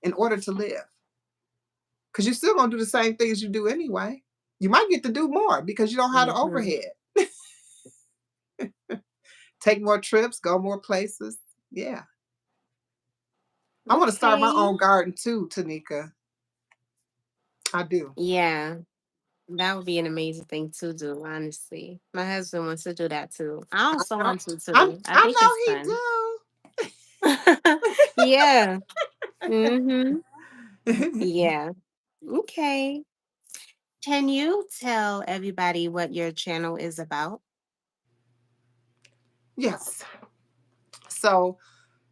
in order to live? Because you're still gonna do the same things you do anyway. You might get to do more because you don't have the Hmm. overhead. Take more trips, go more places. Yeah. I want to start my Okay. own garden too, Tanika. I do. Yeah. That would be an amazing thing to do, honestly. My husband wants to do that too. I I also know. want to too. I think it's I fun. know Yeah. Mm-hmm. he do. Yeah. Okay. Can you tell everybody what your channel is about? Yes. So,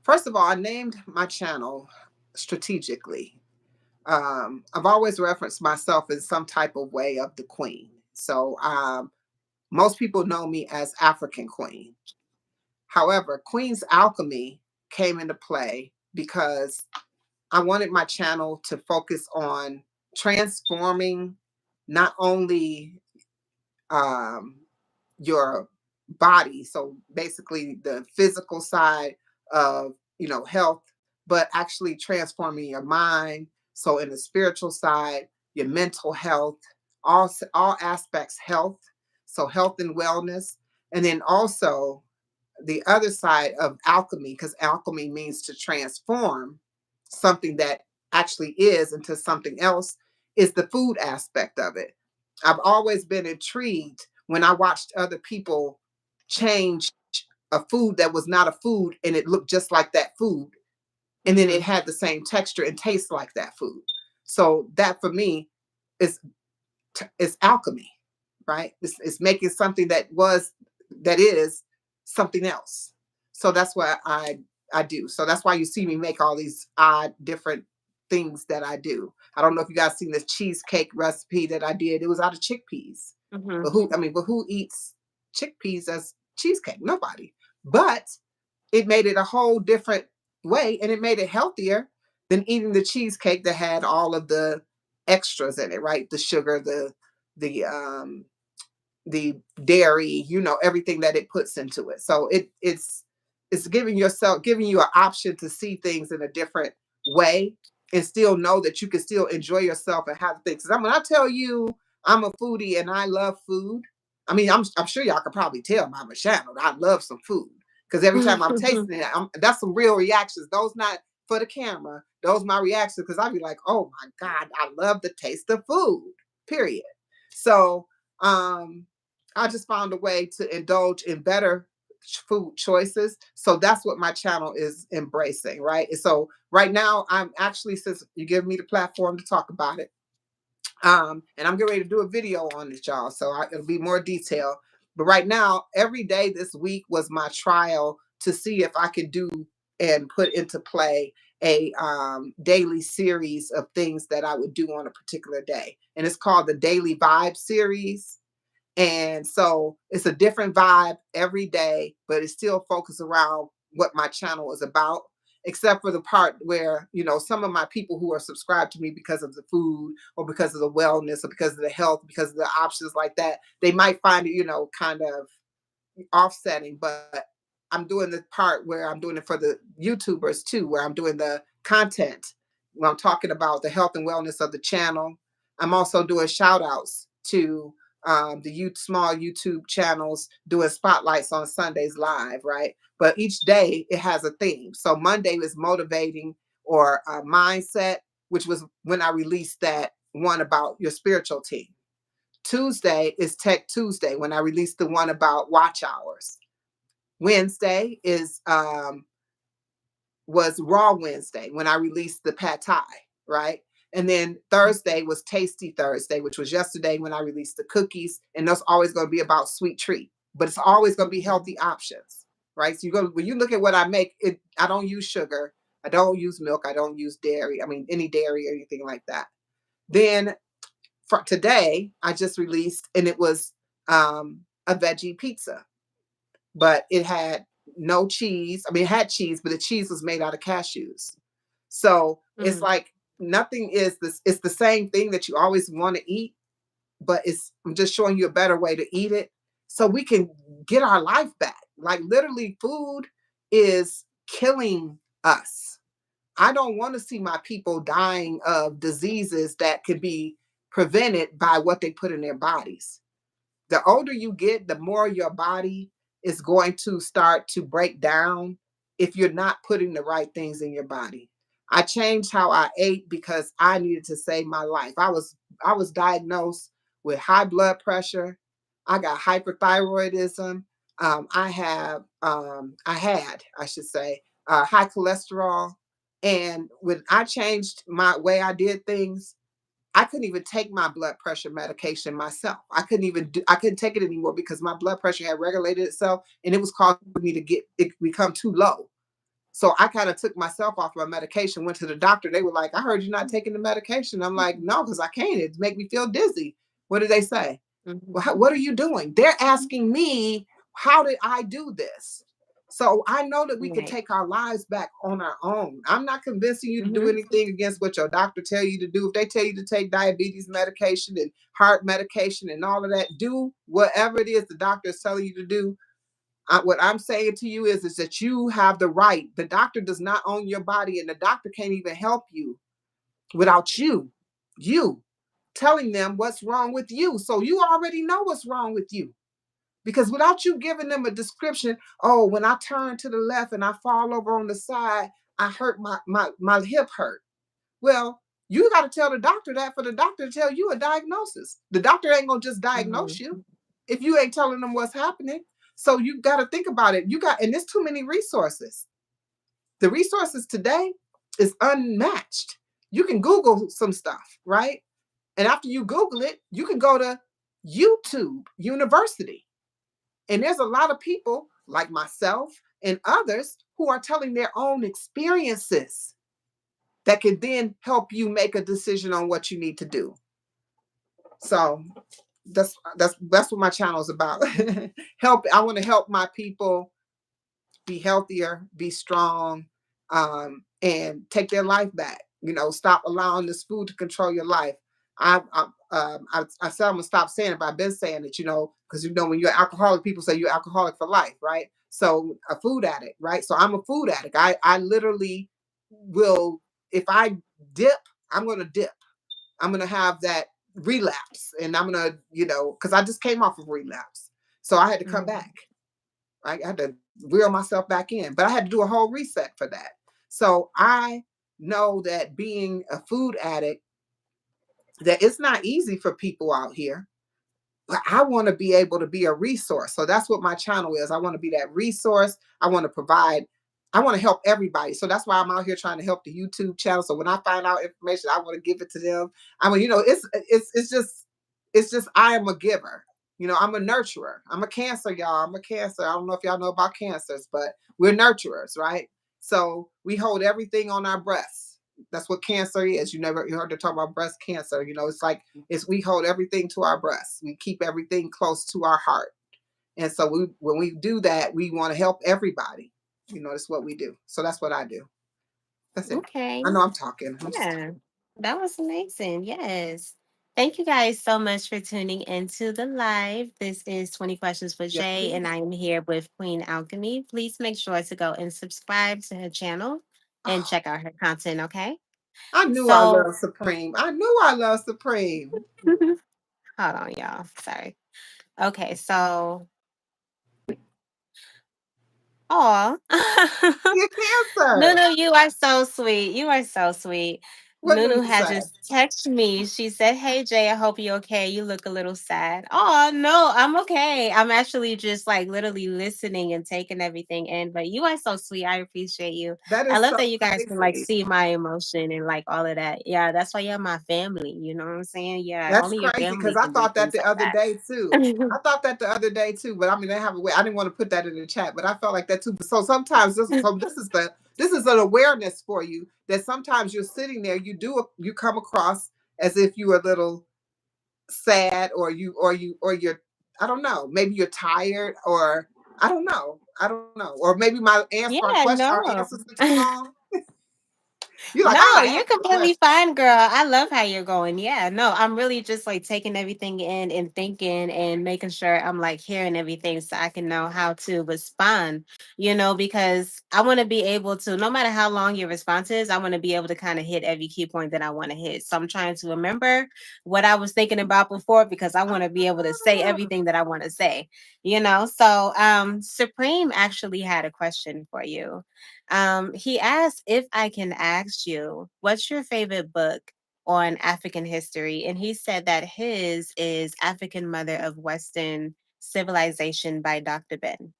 first of all, I named my channel strategically. I've always referenced myself in some type of way of the queen. So, most people know me as African Queen. However, Queen's Alchemy came into play because I wanted my channel to focus on transforming not only um, your body, so basically the physical side of health, but actually transforming your mind. So in the spiritual side, your mental health, all aspects health. So health and wellness, and then also the other side of alchemy, because alchemy means to transform something that actually is into something else, is the food aspect of it. I've always been intrigued when I watched other people change a food that was not a food and it looked just like that food. And then it Mm-hmm. had the same texture and taste like that food. So that for me is it's alchemy, right? It's making something that is something else. So that's what I do. So that's why you see me make all these odd different things that I do. I don't know if you guys seen this cheesecake recipe that I did. It was out of chickpeas. Mm-hmm. But who eats chickpeas as cheesecake? Nobody. But it made it a whole different way and it made it healthier than eating the cheesecake that had all of the extras in it, right? The sugar, the the dairy, everything that it puts into it. So it's giving you an option to see things in a different way and still know that you can still enjoy yourself and have things. Because when I tell you I'm a foodie and I love food, I mean I'm sure y'all can probably tell by my channel I love some food because every time I'm tasting it, that's some real reactions. Those not for the camera. Those my reactions because I'd be like, oh my god, I love the taste of food. Period. So um I just found a way to indulge in better food choices. So that's what my channel is embracing, right? And so right now, I'm actually, since you give me the platform to talk about it, and I'm getting ready to do a video on it, y'all. So it'll be more detailed. But right now, every day this week was my trial to see if I could do and put into play a daily series of things that I would do on a particular day. And it's called the Daily Vibe Series. And so it's a different vibe every day, but it's still focused around what my channel is about, except for the part where, some of my people who are subscribed to me because of the food or because of the wellness or because of the health, because of the options like that, they might find it, kind of offsetting, but I'm doing the part where I'm doing it for the YouTubers too, where I'm doing the content when I'm talking about the health and wellness of the channel. I'm also doing shout outs to the small YouTube channels, doing spotlights on Sundays live, right? But each day it has a theme. So Monday is motivating or mindset, which was when I released that one about your spiritual team. Tuesday is Tech Tuesday when I released the one about watch hours. Wednesday is was Raw Wednesday when I released the pad thai, right? And then Thursday was Tasty Thursday, which was yesterday when I released the cookies. And that's always going to be about sweet treat, but it's always going to be healthy options, right? So when you look at what I make, I don't use sugar, I don't use milk, I don't use dairy. I mean any dairy or anything like that. Then for today, I just released, and it was a veggie pizza, but it had no cheese. I mean, it had cheese, but the cheese was made out of cashews. So it's Mm-hmm. like nothing is this. It's the same thing that you always want to eat, but I'm just showing you a better way to eat it. so we can get our life back. Like literally, food is killing us. I don't want to see my people dying of diseases that could be prevented by what they put in their bodies. The older you get, the more your body is going to start to break down if you're not putting the right things in your body. I changed how I ate because I needed to save my life. I was diagnosed with high blood pressure. I got hyperthyroidism. I should say, high cholesterol. And when I changed my way I did things, I couldn't even take my blood pressure medication myself. I couldn't take it anymore because my blood pressure had regulated itself and it was causing me to get it become too low. So I kind of took myself off my medication, went to the doctor. They were like, I heard you're not taking the medication. I'm like, no, because I can't. It make me feel dizzy. What did they say? Well, Mhm. what are you doing? They're asking me, how did I do this? So I know that we can Right. take our lives back on our own. I'm not convincing you to do Mhm. anything against what your doctor tell you to do. If they tell you to take diabetes medication and heart medication and all of that, do whatever it is the doctor is telling you to do. What I'm saying to you is that you have the right. The doctor does not own your body, and the doctor can't even help you without you telling them what's wrong with you. So you already know what's wrong with you. Because without you giving them a description, oh, when I turn to the left and I fall over on the side, I hurt my hip hurt. Well, you got to tell the doctor that for the doctor to tell you a diagnosis. The doctor ain't gonna just diagnose Mhm. you if you ain't telling them what's happening. So you got to think about it. And there's too many resources. The resources today is unmatched. You can Google some stuff, right? And after you Google it, you can go to YouTube University. And there's a lot of people like myself and others who are telling their own experiences that can then help you make a decision on what you need to do. So that's what my channel is about. Help. I want to help my people be healthier, be strong, and take their life back. Stop allowing this food to control your life. I said I'm gonna stop saying it, but I've been saying it. Because when you're alcoholic, people say you're alcoholic for life, right? So a food addict, right? So I'm a food addict. I literally will, if I dip, I'm gonna dip. I'm gonna have that relapse, and I'm gonna, because I just came off of relapse, so I had to come back. Mhm. I had to reel myself back in, but I had to do a whole reset for that. So I know that being a food addict, that it's not easy for people out here. But I want to be able to be a resource. So that's what my channel is. I want to be that resource. I want to provide. I want to help everybody. So that's why I'm out here trying to help the YouTube channel. So when I find out information, I want to give it to them. I mean, it's just I am a giver. I'm a nurturer. I'm a cancer, y'all. I'm a cancer. I don't know if y'all know about cancers, but we're nurturers, right? So we hold everything on our breasts. That's what cancer is. You heard to talk about breast cancer. It's like we hold everything to our breasts. We keep everything close to our heart. And so when we do that, we want to help everybody. That's what we do. So that's what I do. That's it. Okay. I know I'm talking. I'm just Yeah. That was amazing. Yes. Thank you guys so much for tuning into the live. This is 20 Questions for yes, Jay, and please. I am here with Queen Alchemy. Please make sure to go and subscribe to her channel and Oh, check out her content, okay? I knew I So, love Supreme. I knew I love Supreme. hold on, y'all. Sorry. Okay, so, oh. You're cancer. Nunu, you are so sweet. You are so sweet. What do Nunu you had say? just texted me. She said, "Hey Jay, I hope you're okay. You look a little sad." Oh no, I'm okay. I'm actually just like literally listening and taking everything in. But you are so sweet. I appreciate you. That I is love so that you guys can like crazy. see my emotion and like all of that. Yeah, that's why you're my family. You know what I'm saying? Yeah, That's only your crazy because family I can do thought that things the like other day too. that. I thought that the other day too, but I mean they have a way. I didn't want to put that in the chat, but I felt like that too. So sometimes this is an awareness for you that sometimes you're sitting there, you come across as if you're a little sad, or you're, I don't know, maybe you're tired, or I don't know, or maybe my Yeah, our no. answers are too long. You're like, No, I gotta you're ask you a completely question. fine, girl. I love how you're going. Yeah, no, I'm really just like taking everything in and thinking and making sure I'm like hearing everything so I can know how to respond, because I want to be able to, no matter how long your response is, I want to be able to kind of hit every key point that I want to hit. So I'm trying to remember what I was thinking about before because I want to be able to say Ah, everything that I want to say. So Supreme actually had a question for you. He asked if I can ask you, what's your favorite book on African history? And he said that his is African Mother of Western Civilization by Dr. Ben.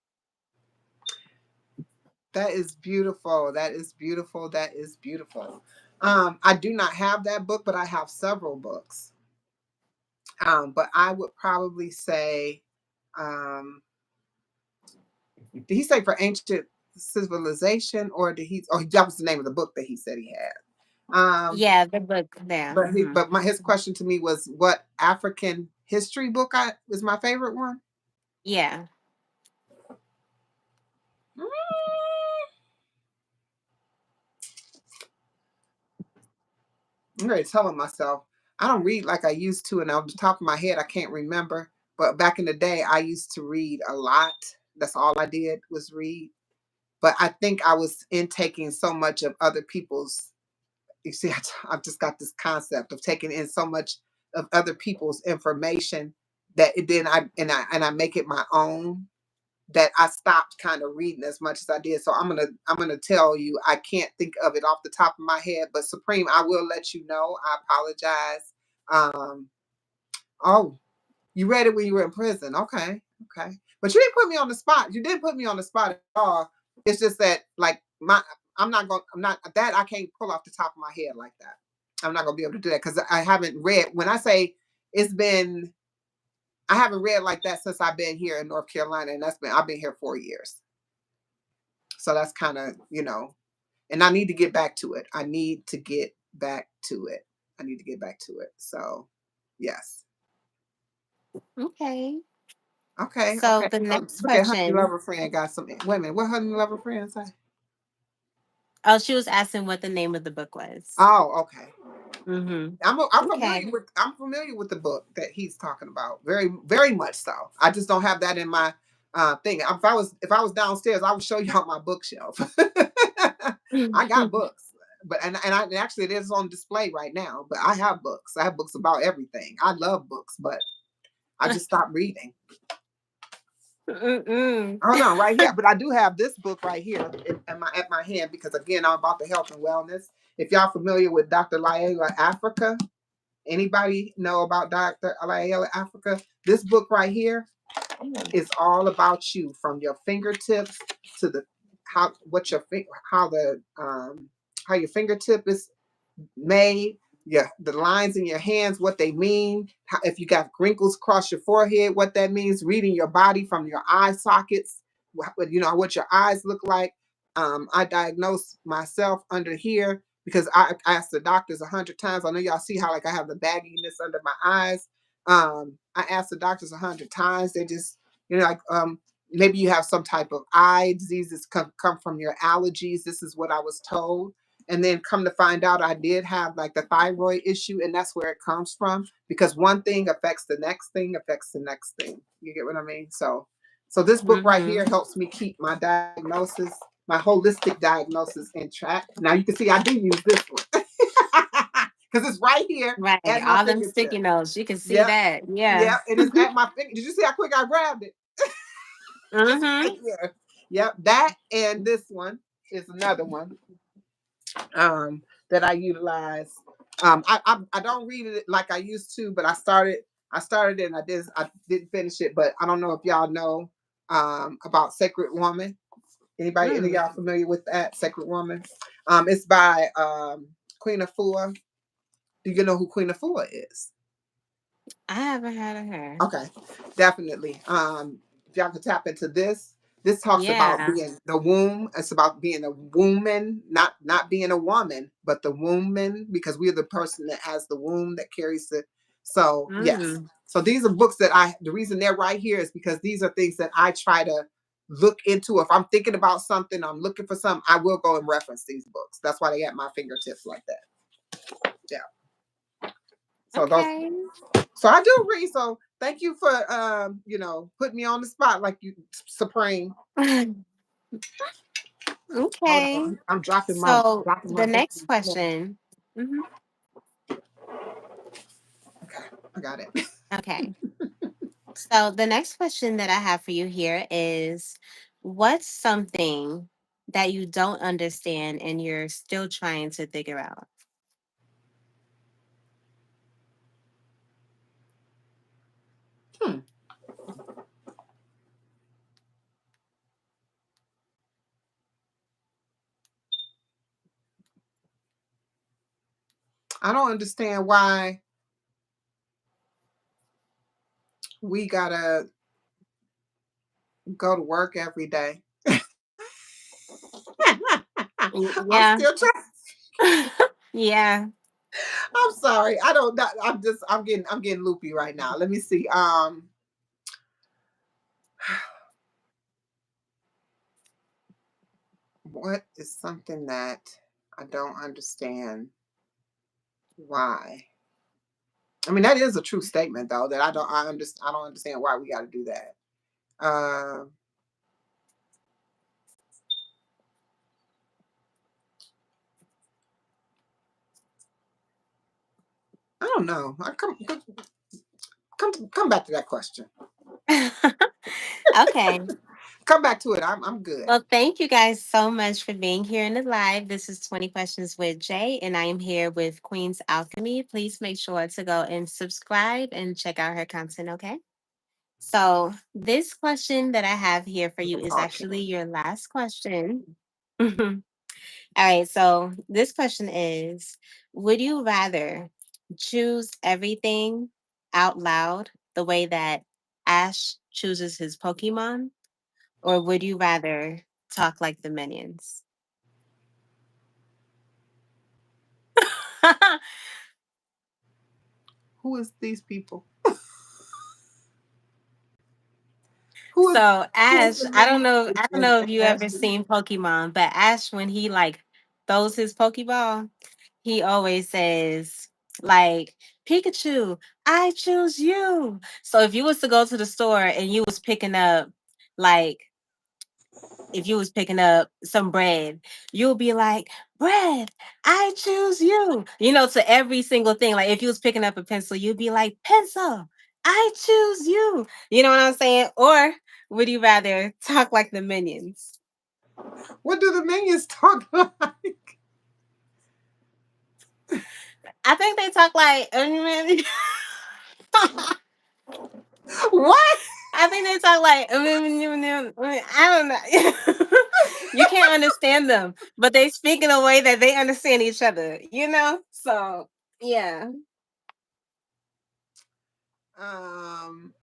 that is beautiful. That is beautiful. That is beautiful. I do not have that book, but I have several books. But I would probably say, um, did he say for ancient civilization, or did he? Oh, that was the name of the book that he said he had. Yeah, the book there. But his question to me was, what African history book I is my favorite one? Yeah. I'm already telling myself I don't read like I used to, and off the top of my head, I can't remember. But back in the day, I used to read a lot. That's all I did was read. But I think I was intaking so much of other people's. You see, I've just got this concept of taking in so much of other people's information that then I make it my own, that I stopped kind of reading as much as I did. So I'm gonna tell you I can't think of it off the top of my head. But Supreme, I will let you know. I apologize. Um, oh, you read it when you were in prison. Okay, okay. But you didn't put me on the spot. You didn't put me on the spot at all. It's just that like my I'm not that I can't pull off the top of my head like that. I'm not gonna be able to do that because I haven't read. When I say it's been, I haven't read like that since I've been here in North Carolina, and I've been here 4 years. So that's kind of, and I need to get back to it. I need to get back to it. I need to get back to it. So, yes. Okay. Okay, So okay. the So next look at Honey question. Lover Friend got some women. What Honey Lover Friend say? Oh, she was asking what the name of the book was. Oh, okay. Mm-hmm. I'm Okay. familiar with the book that he's talking about. Very very much so. I just don't have that in my thing. If I was downstairs, I would show y'all my bookshelf. I got books, but and actually it is on display right now. But I have books. I have books about everything. I love books, but I just stopped reading. Mm-mm. Oh no, right here. But I do have this book right here at my hand because again, I'm about the health and wellness. If y'all familiar with Dr. Laela Africa, anybody know about Dr. Laela Africa? This book right here is all about you from your fingertips to the how what your how the how your fingertip is made, the lines in your hands, what they mean, how, if you got wrinkles across your forehead, what that means, reading your body from your eye sockets, what your eyes look like. I diagnosed myself under here because I asked the doctors 100 times. I know y'all see how like I have the bagginess under my eyes. I asked the doctors 100 times. They just, like maybe you have some type of eye diseases come from your allergies. This is what I was told. And then come to find out I did have like the thyroid issue, and that's where it comes from because one thing affects the next thing affects the next thing. You get what I mean? So this book right Mm-hmm. here helps me keep my diagnosis, my holistic diagnosis in track. Now you can see I do use this one because it's right here Right. at my All them sticky fingertip. notes. You can see Yep, that. Yeah. yep, and it's at my finger. Did you see how quick I grabbed it? It's right Mm-hmm. here. Yep, that and this one is another one that I utilize. I don't read it like I used to, but I started it and I didn't finish it. But I don't know if y'all know about Sacred Woman. Any of Mm. y'all familiar with that Sacred Woman? It's by Queen Afua. Do you know who Queen Afua is? I haven't heard of her. Okay, definitely. If y'all could tap into this talks about Yeah. being the womb. It's about being a woman, not being a woman, but the woman, because we're the person that has the womb that carries the. So yes. Mm. So these are books that the reason they're right here is because these are things that I try to look into. If I'm thinking about something, I'm looking for something, I will go and reference these books. That's why they at my fingertips like that. Yeah. So those. Okay. So I do read. So thank you for putting me on the spot like you supreme. Hold Okay. on, I'm dropping my So dropping my the book. next question. Mhm. Okay, I got it. Okay. So the next question that I have for you here is, what's something that you don't understand and you're still trying to figure out? Hmm. I don't understand why we gotta go to work every day. I'm Yeah. still trying. Yeah. I'm sorry. I don't. I'm getting loopy right now. Let me see. What is something that I don't understand why? I mean, that is a true statement though. That I don't understand why we got to do that. Uh, I don't know. Come back to that question. Okay. Come back to it. I'm good. Well, thank you guys so much for being here in the live. This is 20 Questions with Jay, and I am here with Queen's Alchemy. Please make sure to go and subscribe and check out her content, okay? So, this question that I have here for you is Talking. actually your last question. All right, so this question is, would you rather choose everything out loud the way that Ash chooses his Pokemon, or would you rather talk like the minions? Who is these people? Who is So who is Ash, the I don't minion? know, I don't know if you ever Ashley? seen Pokemon, but Ash when he like throws his Pokeball, he always says like, Pikachu, I choose you. So if you was to go to the store and you was picking up like if you was picking up some bread, you'll be like, bread, I choose you. You know, to every single thing. Like if you was picking up a pencil, you'd be like, pencil, I choose you. You know what I'm saying? Or would you rather talk like the minions? What do the minions talk like? I think they talk like What? I think they talk like I don't know. You can't understand them, but they speak in a way that they understand each other, you know? So yeah. Um,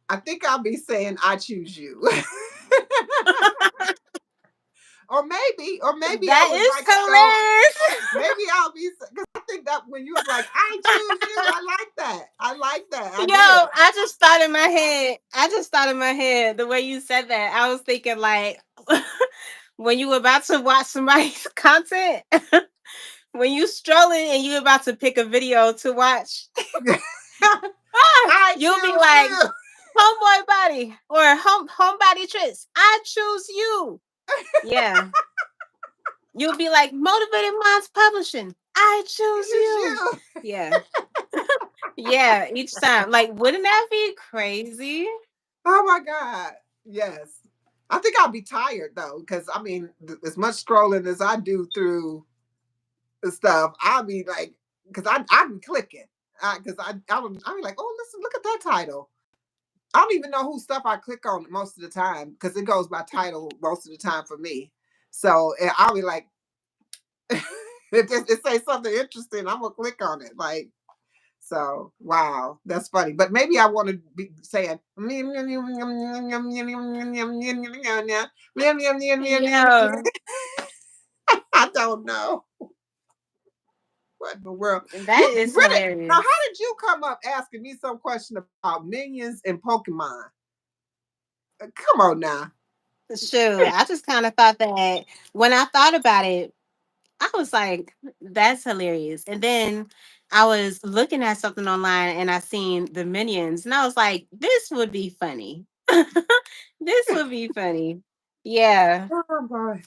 I think I'll be saying I choose you. or maybe I That would is like to go. hilarious. Maybe I'll be because I think that when you was like, I choose you, I like that. I like that. I Yo, did. I just thought in my head. I just thought in my head the way you said that. I was thinking like when you were about to watch somebody's content, when you strolling and you about to pick a video to watch, I you'll be choose like, you. homeboy body or homebody tricks. I choose you. Yeah. You'll be like, Motivated Minds Publishing. I choose Choose you. you. Yeah. Yeah. Each time. Like, wouldn't that be crazy? Oh my God. Yes. I think I'll be tired though, because I mean, as much scrolling as I do through the stuff, I'll be like, because I be clicking, because I'll be like, oh, listen, look at that title. I don't even know whose stuff I click on most of the time because it goes by title most of the time for me. So I'll be like, if it says something interesting, I'm gonna click on it. Like, so wow, that's funny. But maybe I want to be saying Yeah. I don't know. What in the world? That You is really now? How hilarious. did you come up asking me some question about minions and Pokemon? Come on now. Shoot, I just kind of thought that when I thought about it, I was like, that's hilarious. And then I was looking at something online and I seen the minions and I was like, this would be funny. This would be funny. Yeah. Oh boy.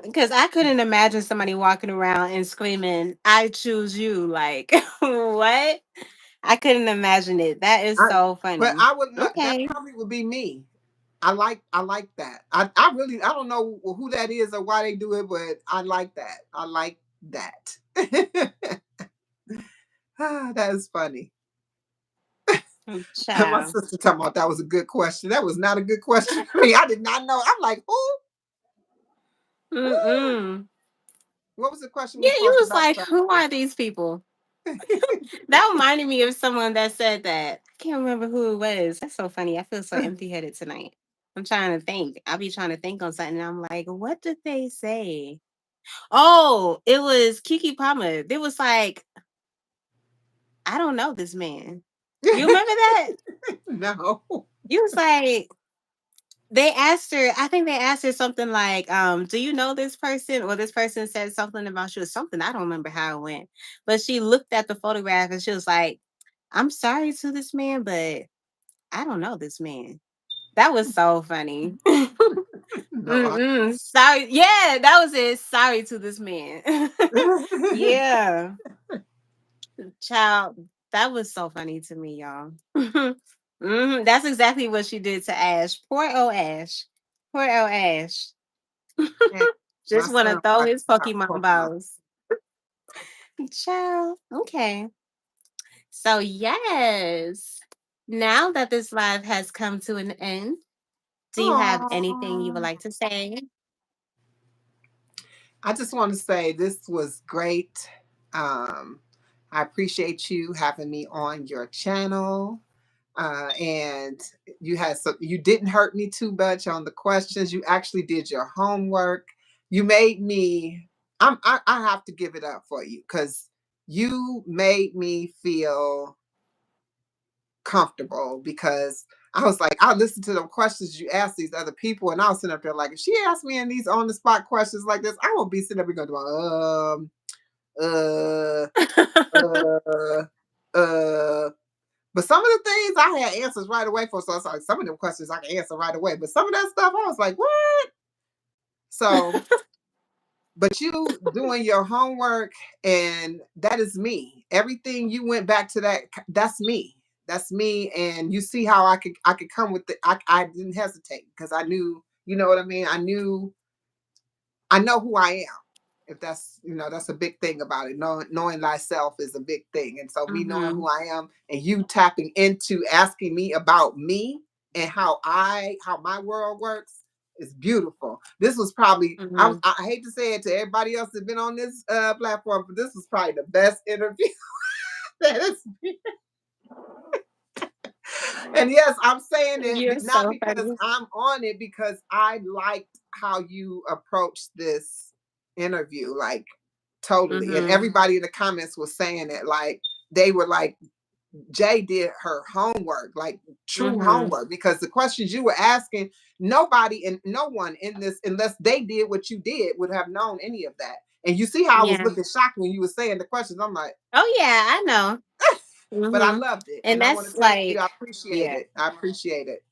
Because I couldn't imagine somebody walking around and screaming, I choose you. Like, what? I couldn't imagine it. That is I, so but funny. I would not. That Okay. probably would be me. I like that. I really I don't know who that is or why they do it, but I like that. I like that. That is funny. My Child. sister talking about that was a good question. That was not a good question for me. I did not know. I'm like, who? Who? Mm-mm. What was the question we Yeah, were you supposed to was like, backtrack who to? are these people? That reminded me of someone that said that. I can't remember who it was. That's so funny. I feel so empty headed tonight. I'm trying to think. I'll be trying to think on something. And I'm like, what did they say? Oh, it was Kiki Palmer. It was like, I don't know this man. You remember that? No. You was like, they asked her, I think they asked her something like, do you know this person? Or this person said something about you or something. I don't remember how it went. But she looked at the photograph and she was like, I'm sorry to this man, but I don't know this man. That was so funny. No. Mm-mm. Sorry. Yeah, that was it. Sorry to this man. Yeah. Child, that was so funny to me, y'all. That's exactly what she did to Ash. Poor old Ash. Poor old Ash. And my Just want to son throw watches his a lot Pokemon of Pokemon. balls. Child. Okay. So, yes. Now that this live has come to an end, do you have anything you would Aww. like to say? I just want to say this was great. Um, I appreciate you having me on your channel. And you didn't hurt me too much on the questions. You actually did your homework. You made me. I have to give it up for you because you made me feel comfortable because I was like, I listened to the questions you asked these other people, and I was sitting up there like, if she asked me in these on the spot questions like this, I won't be sitting up there going, uh, uh, uh. But some of the things I had answers right away for. So I was like, some of them questions I can answer right away. But some of that stuff I was like, what? So, but you doing your homework, and that is me. Everything you went back to that, that's me. That's me. And you see how I could come with it. I didn't hesitate because I knew, you know what I mean? I know who I am. If that's that's a big thing about it. Knowing thyself is a big thing. And so me knowing who Hmm. I am and you tapping into asking me about me and how my world works is beautiful. This was probably Hmm. I hate to say it to everybody else that's been on this platform, but this was probably the best interview that is. And yes, I'm saying You're it not so because funny. I'm on it, because I liked how you approached this interview, like totally. And Hmm. everybody in the comments was saying it, like they were like, Jay did her homework, like true Hmm. homework, because the questions you were asking, nobody and no one in this, unless they did what you did, would have known any of that. And you see how I was Yeah. looking shocked when you were saying the questions. I'm like, Oh, yeah, I know. but I Hmm. loved it. And And I want that's to tell you, like, I appreciate yeah. it. I appreciate it.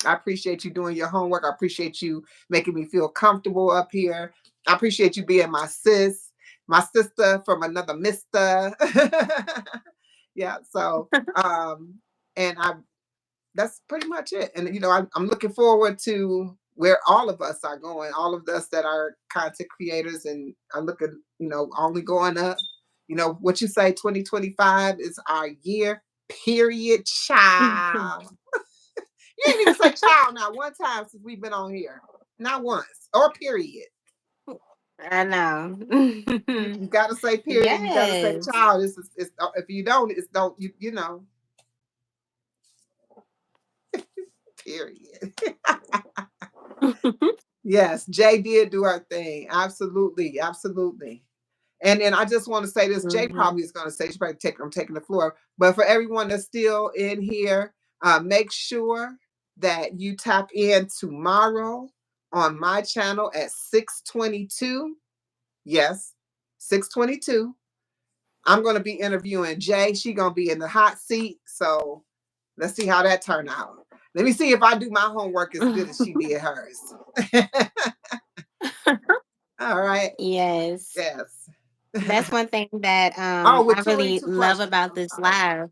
I appreciate you doing your homework. I appreciate you making me feel comfortable up here. I appreciate you being my sis, my sister from another mister. Yeah. So, and I that's pretty much it. And I'm looking forward to where all of us are going. All of us that are content creators, and I'm looking, only going up. What you say, 2025 is our year. Period. Child. You ain't even say child not one time since we've been on here. Not once. Or period. I know. You gotta say period. You gotta say Yes. child. It's if you don't, it's don't period. Yes, Jay did do her thing. Absolutely, absolutely. And then I just want to say this, Jay Mhm. probably is going to say, she probably take, I'm taking the floor. But for everyone that's still in here, make sure that you tap in tomorrow on my channel at 6:22. Yes, 6:22. I'm going to be interviewing Jay. She going to be in the hot seat. So let's see how that turn out. Let me see if I do my homework as good as she did hers. All right. Yes. Yes. That's one thing that Oh, I with really 22 love questions. about I'm this sorry. live.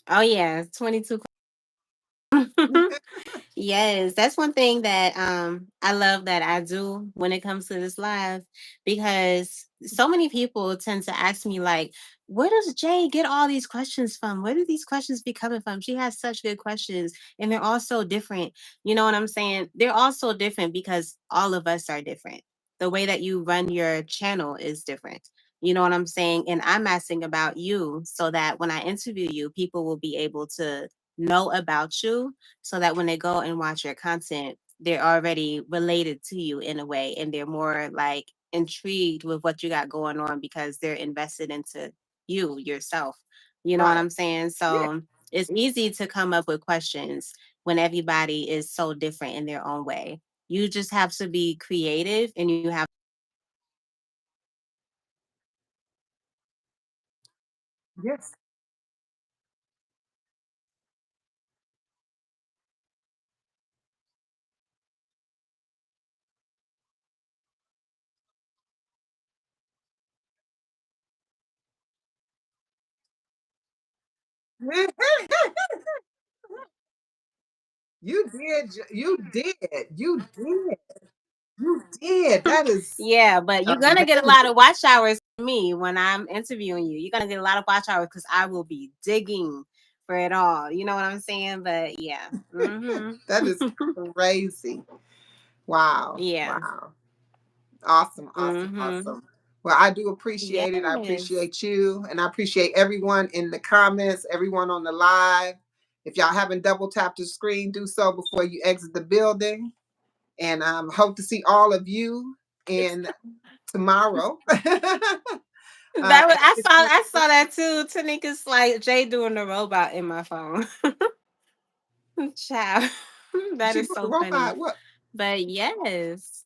Oh yeah, 22. Yes, that's one thing that I love that I do when it comes to this live, because so many people tend to ask me like, where does Jay get all these questions from? Where do these questions be coming from? She has such good questions and they're all so different. You know what I'm saying? They're all so different because all of us are different. The way that you run your channel is different. You know what I'm saying? And I'm asking about you so that when I interview you, people will be able to know about you so that when they go and watch your content, they're already related to you in a way and they're more like intrigued with what you got going on because they're invested into you yourself. You know what Right. I'm saying? Yeah. So it's easy to come up with questions when everybody is so different in their own way. You just have to be creative and you have Yes. You did. You did. You did. You did. That is yeah, but you're gonna get a amazing. lot of watch hours from me when I'm interviewing you. You're gonna get a lot of watch hours because I will be digging for it all. You know what I'm saying? But yeah. That is crazy. Wow. Yeah. Wow. Awesome. Awesome. Mhm. Awesome. Well, I do appreciate it. I Yes. appreciate you. And I appreciate everyone in the comments, everyone on the live. If y'all haven't double tapped the screen, do so before you exit the building. And hope to see all of you in tomorrow. That was At I 6 saw p.m. I saw that too. Tanika's like Jay doing the robot in my phone. Child. That She is doing the so funny. robot. What? But yes.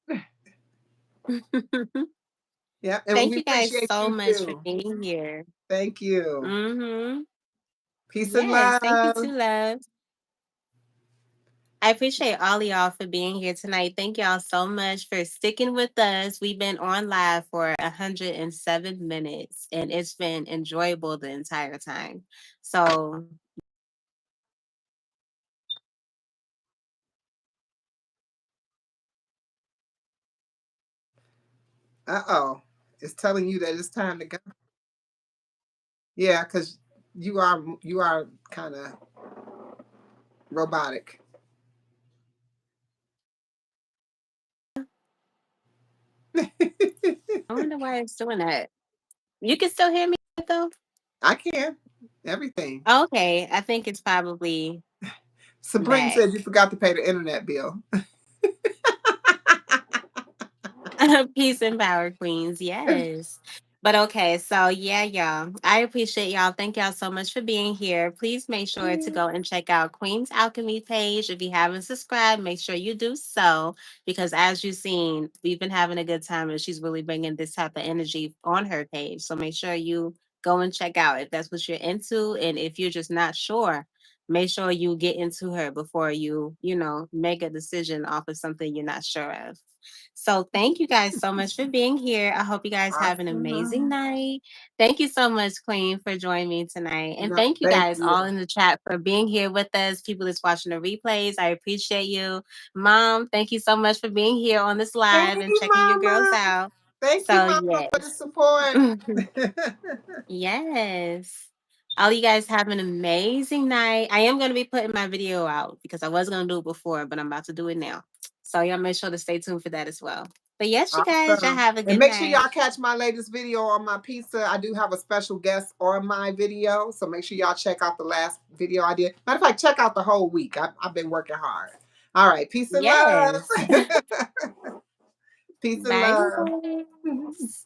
Yeah. And Thank we you guys appreciate so you much for too. being here. Thank you. Mhm. Peace and Yes, thank you love. too, love. I appreciate all of y'all for being here tonight. Thank y'all so much for sticking with us. We've been on live for 107 minutes and it's been enjoyable the entire time. So, Uh-oh. It's telling you that it's time to go. Yeah, because you are kind of robotic. I wonder why it's doing that. You can still hear me though? I can. Everything. Okay, I think it's probably Supreme back. said you forgot to pay the internet bill. Peace and power, queens. Yes. But okay, so yeah, y'all. I appreciate y'all. Thank y'all so much for being here. Please make sure to go and check out Queen's Alchemy page. If you haven't subscribed, make sure you do so because as you've seen, we've been having a good time and she's really bringing this type of energy on her page. So make sure you go and check out if that's what you're into. And if you're just not sure, make sure you get into her before you make a decision off of something you're not sure of. So thank you guys so much for being here. I hope you guys have an amazing Awesome. night. Thank you so much, Queen, for joining me tonight. And No, thank you thank guys all you. in the chat for being here with us. People that's watching the replays, I appreciate you. Mom, thank you so much for being here on this Thank live and you, checking your girls Mama. out. Thank you, So Mama, for the yes. support. Yes. All you guys have an amazing night. I am going to be putting my video out because I was going to do it before, but I'm about to do it now. So y'all make sure to stay tuned for that as well. But yes, you guys, y'all Awesome. have a And good make sure y'all night. catch my latest video on my pizza. I do have a special guest on my video. So make sure y'all check out the last video I did. Matter of fact, check out the whole week. I've been working hard. All right. Peace and love. Yes. Peace and Bye, you love. guys.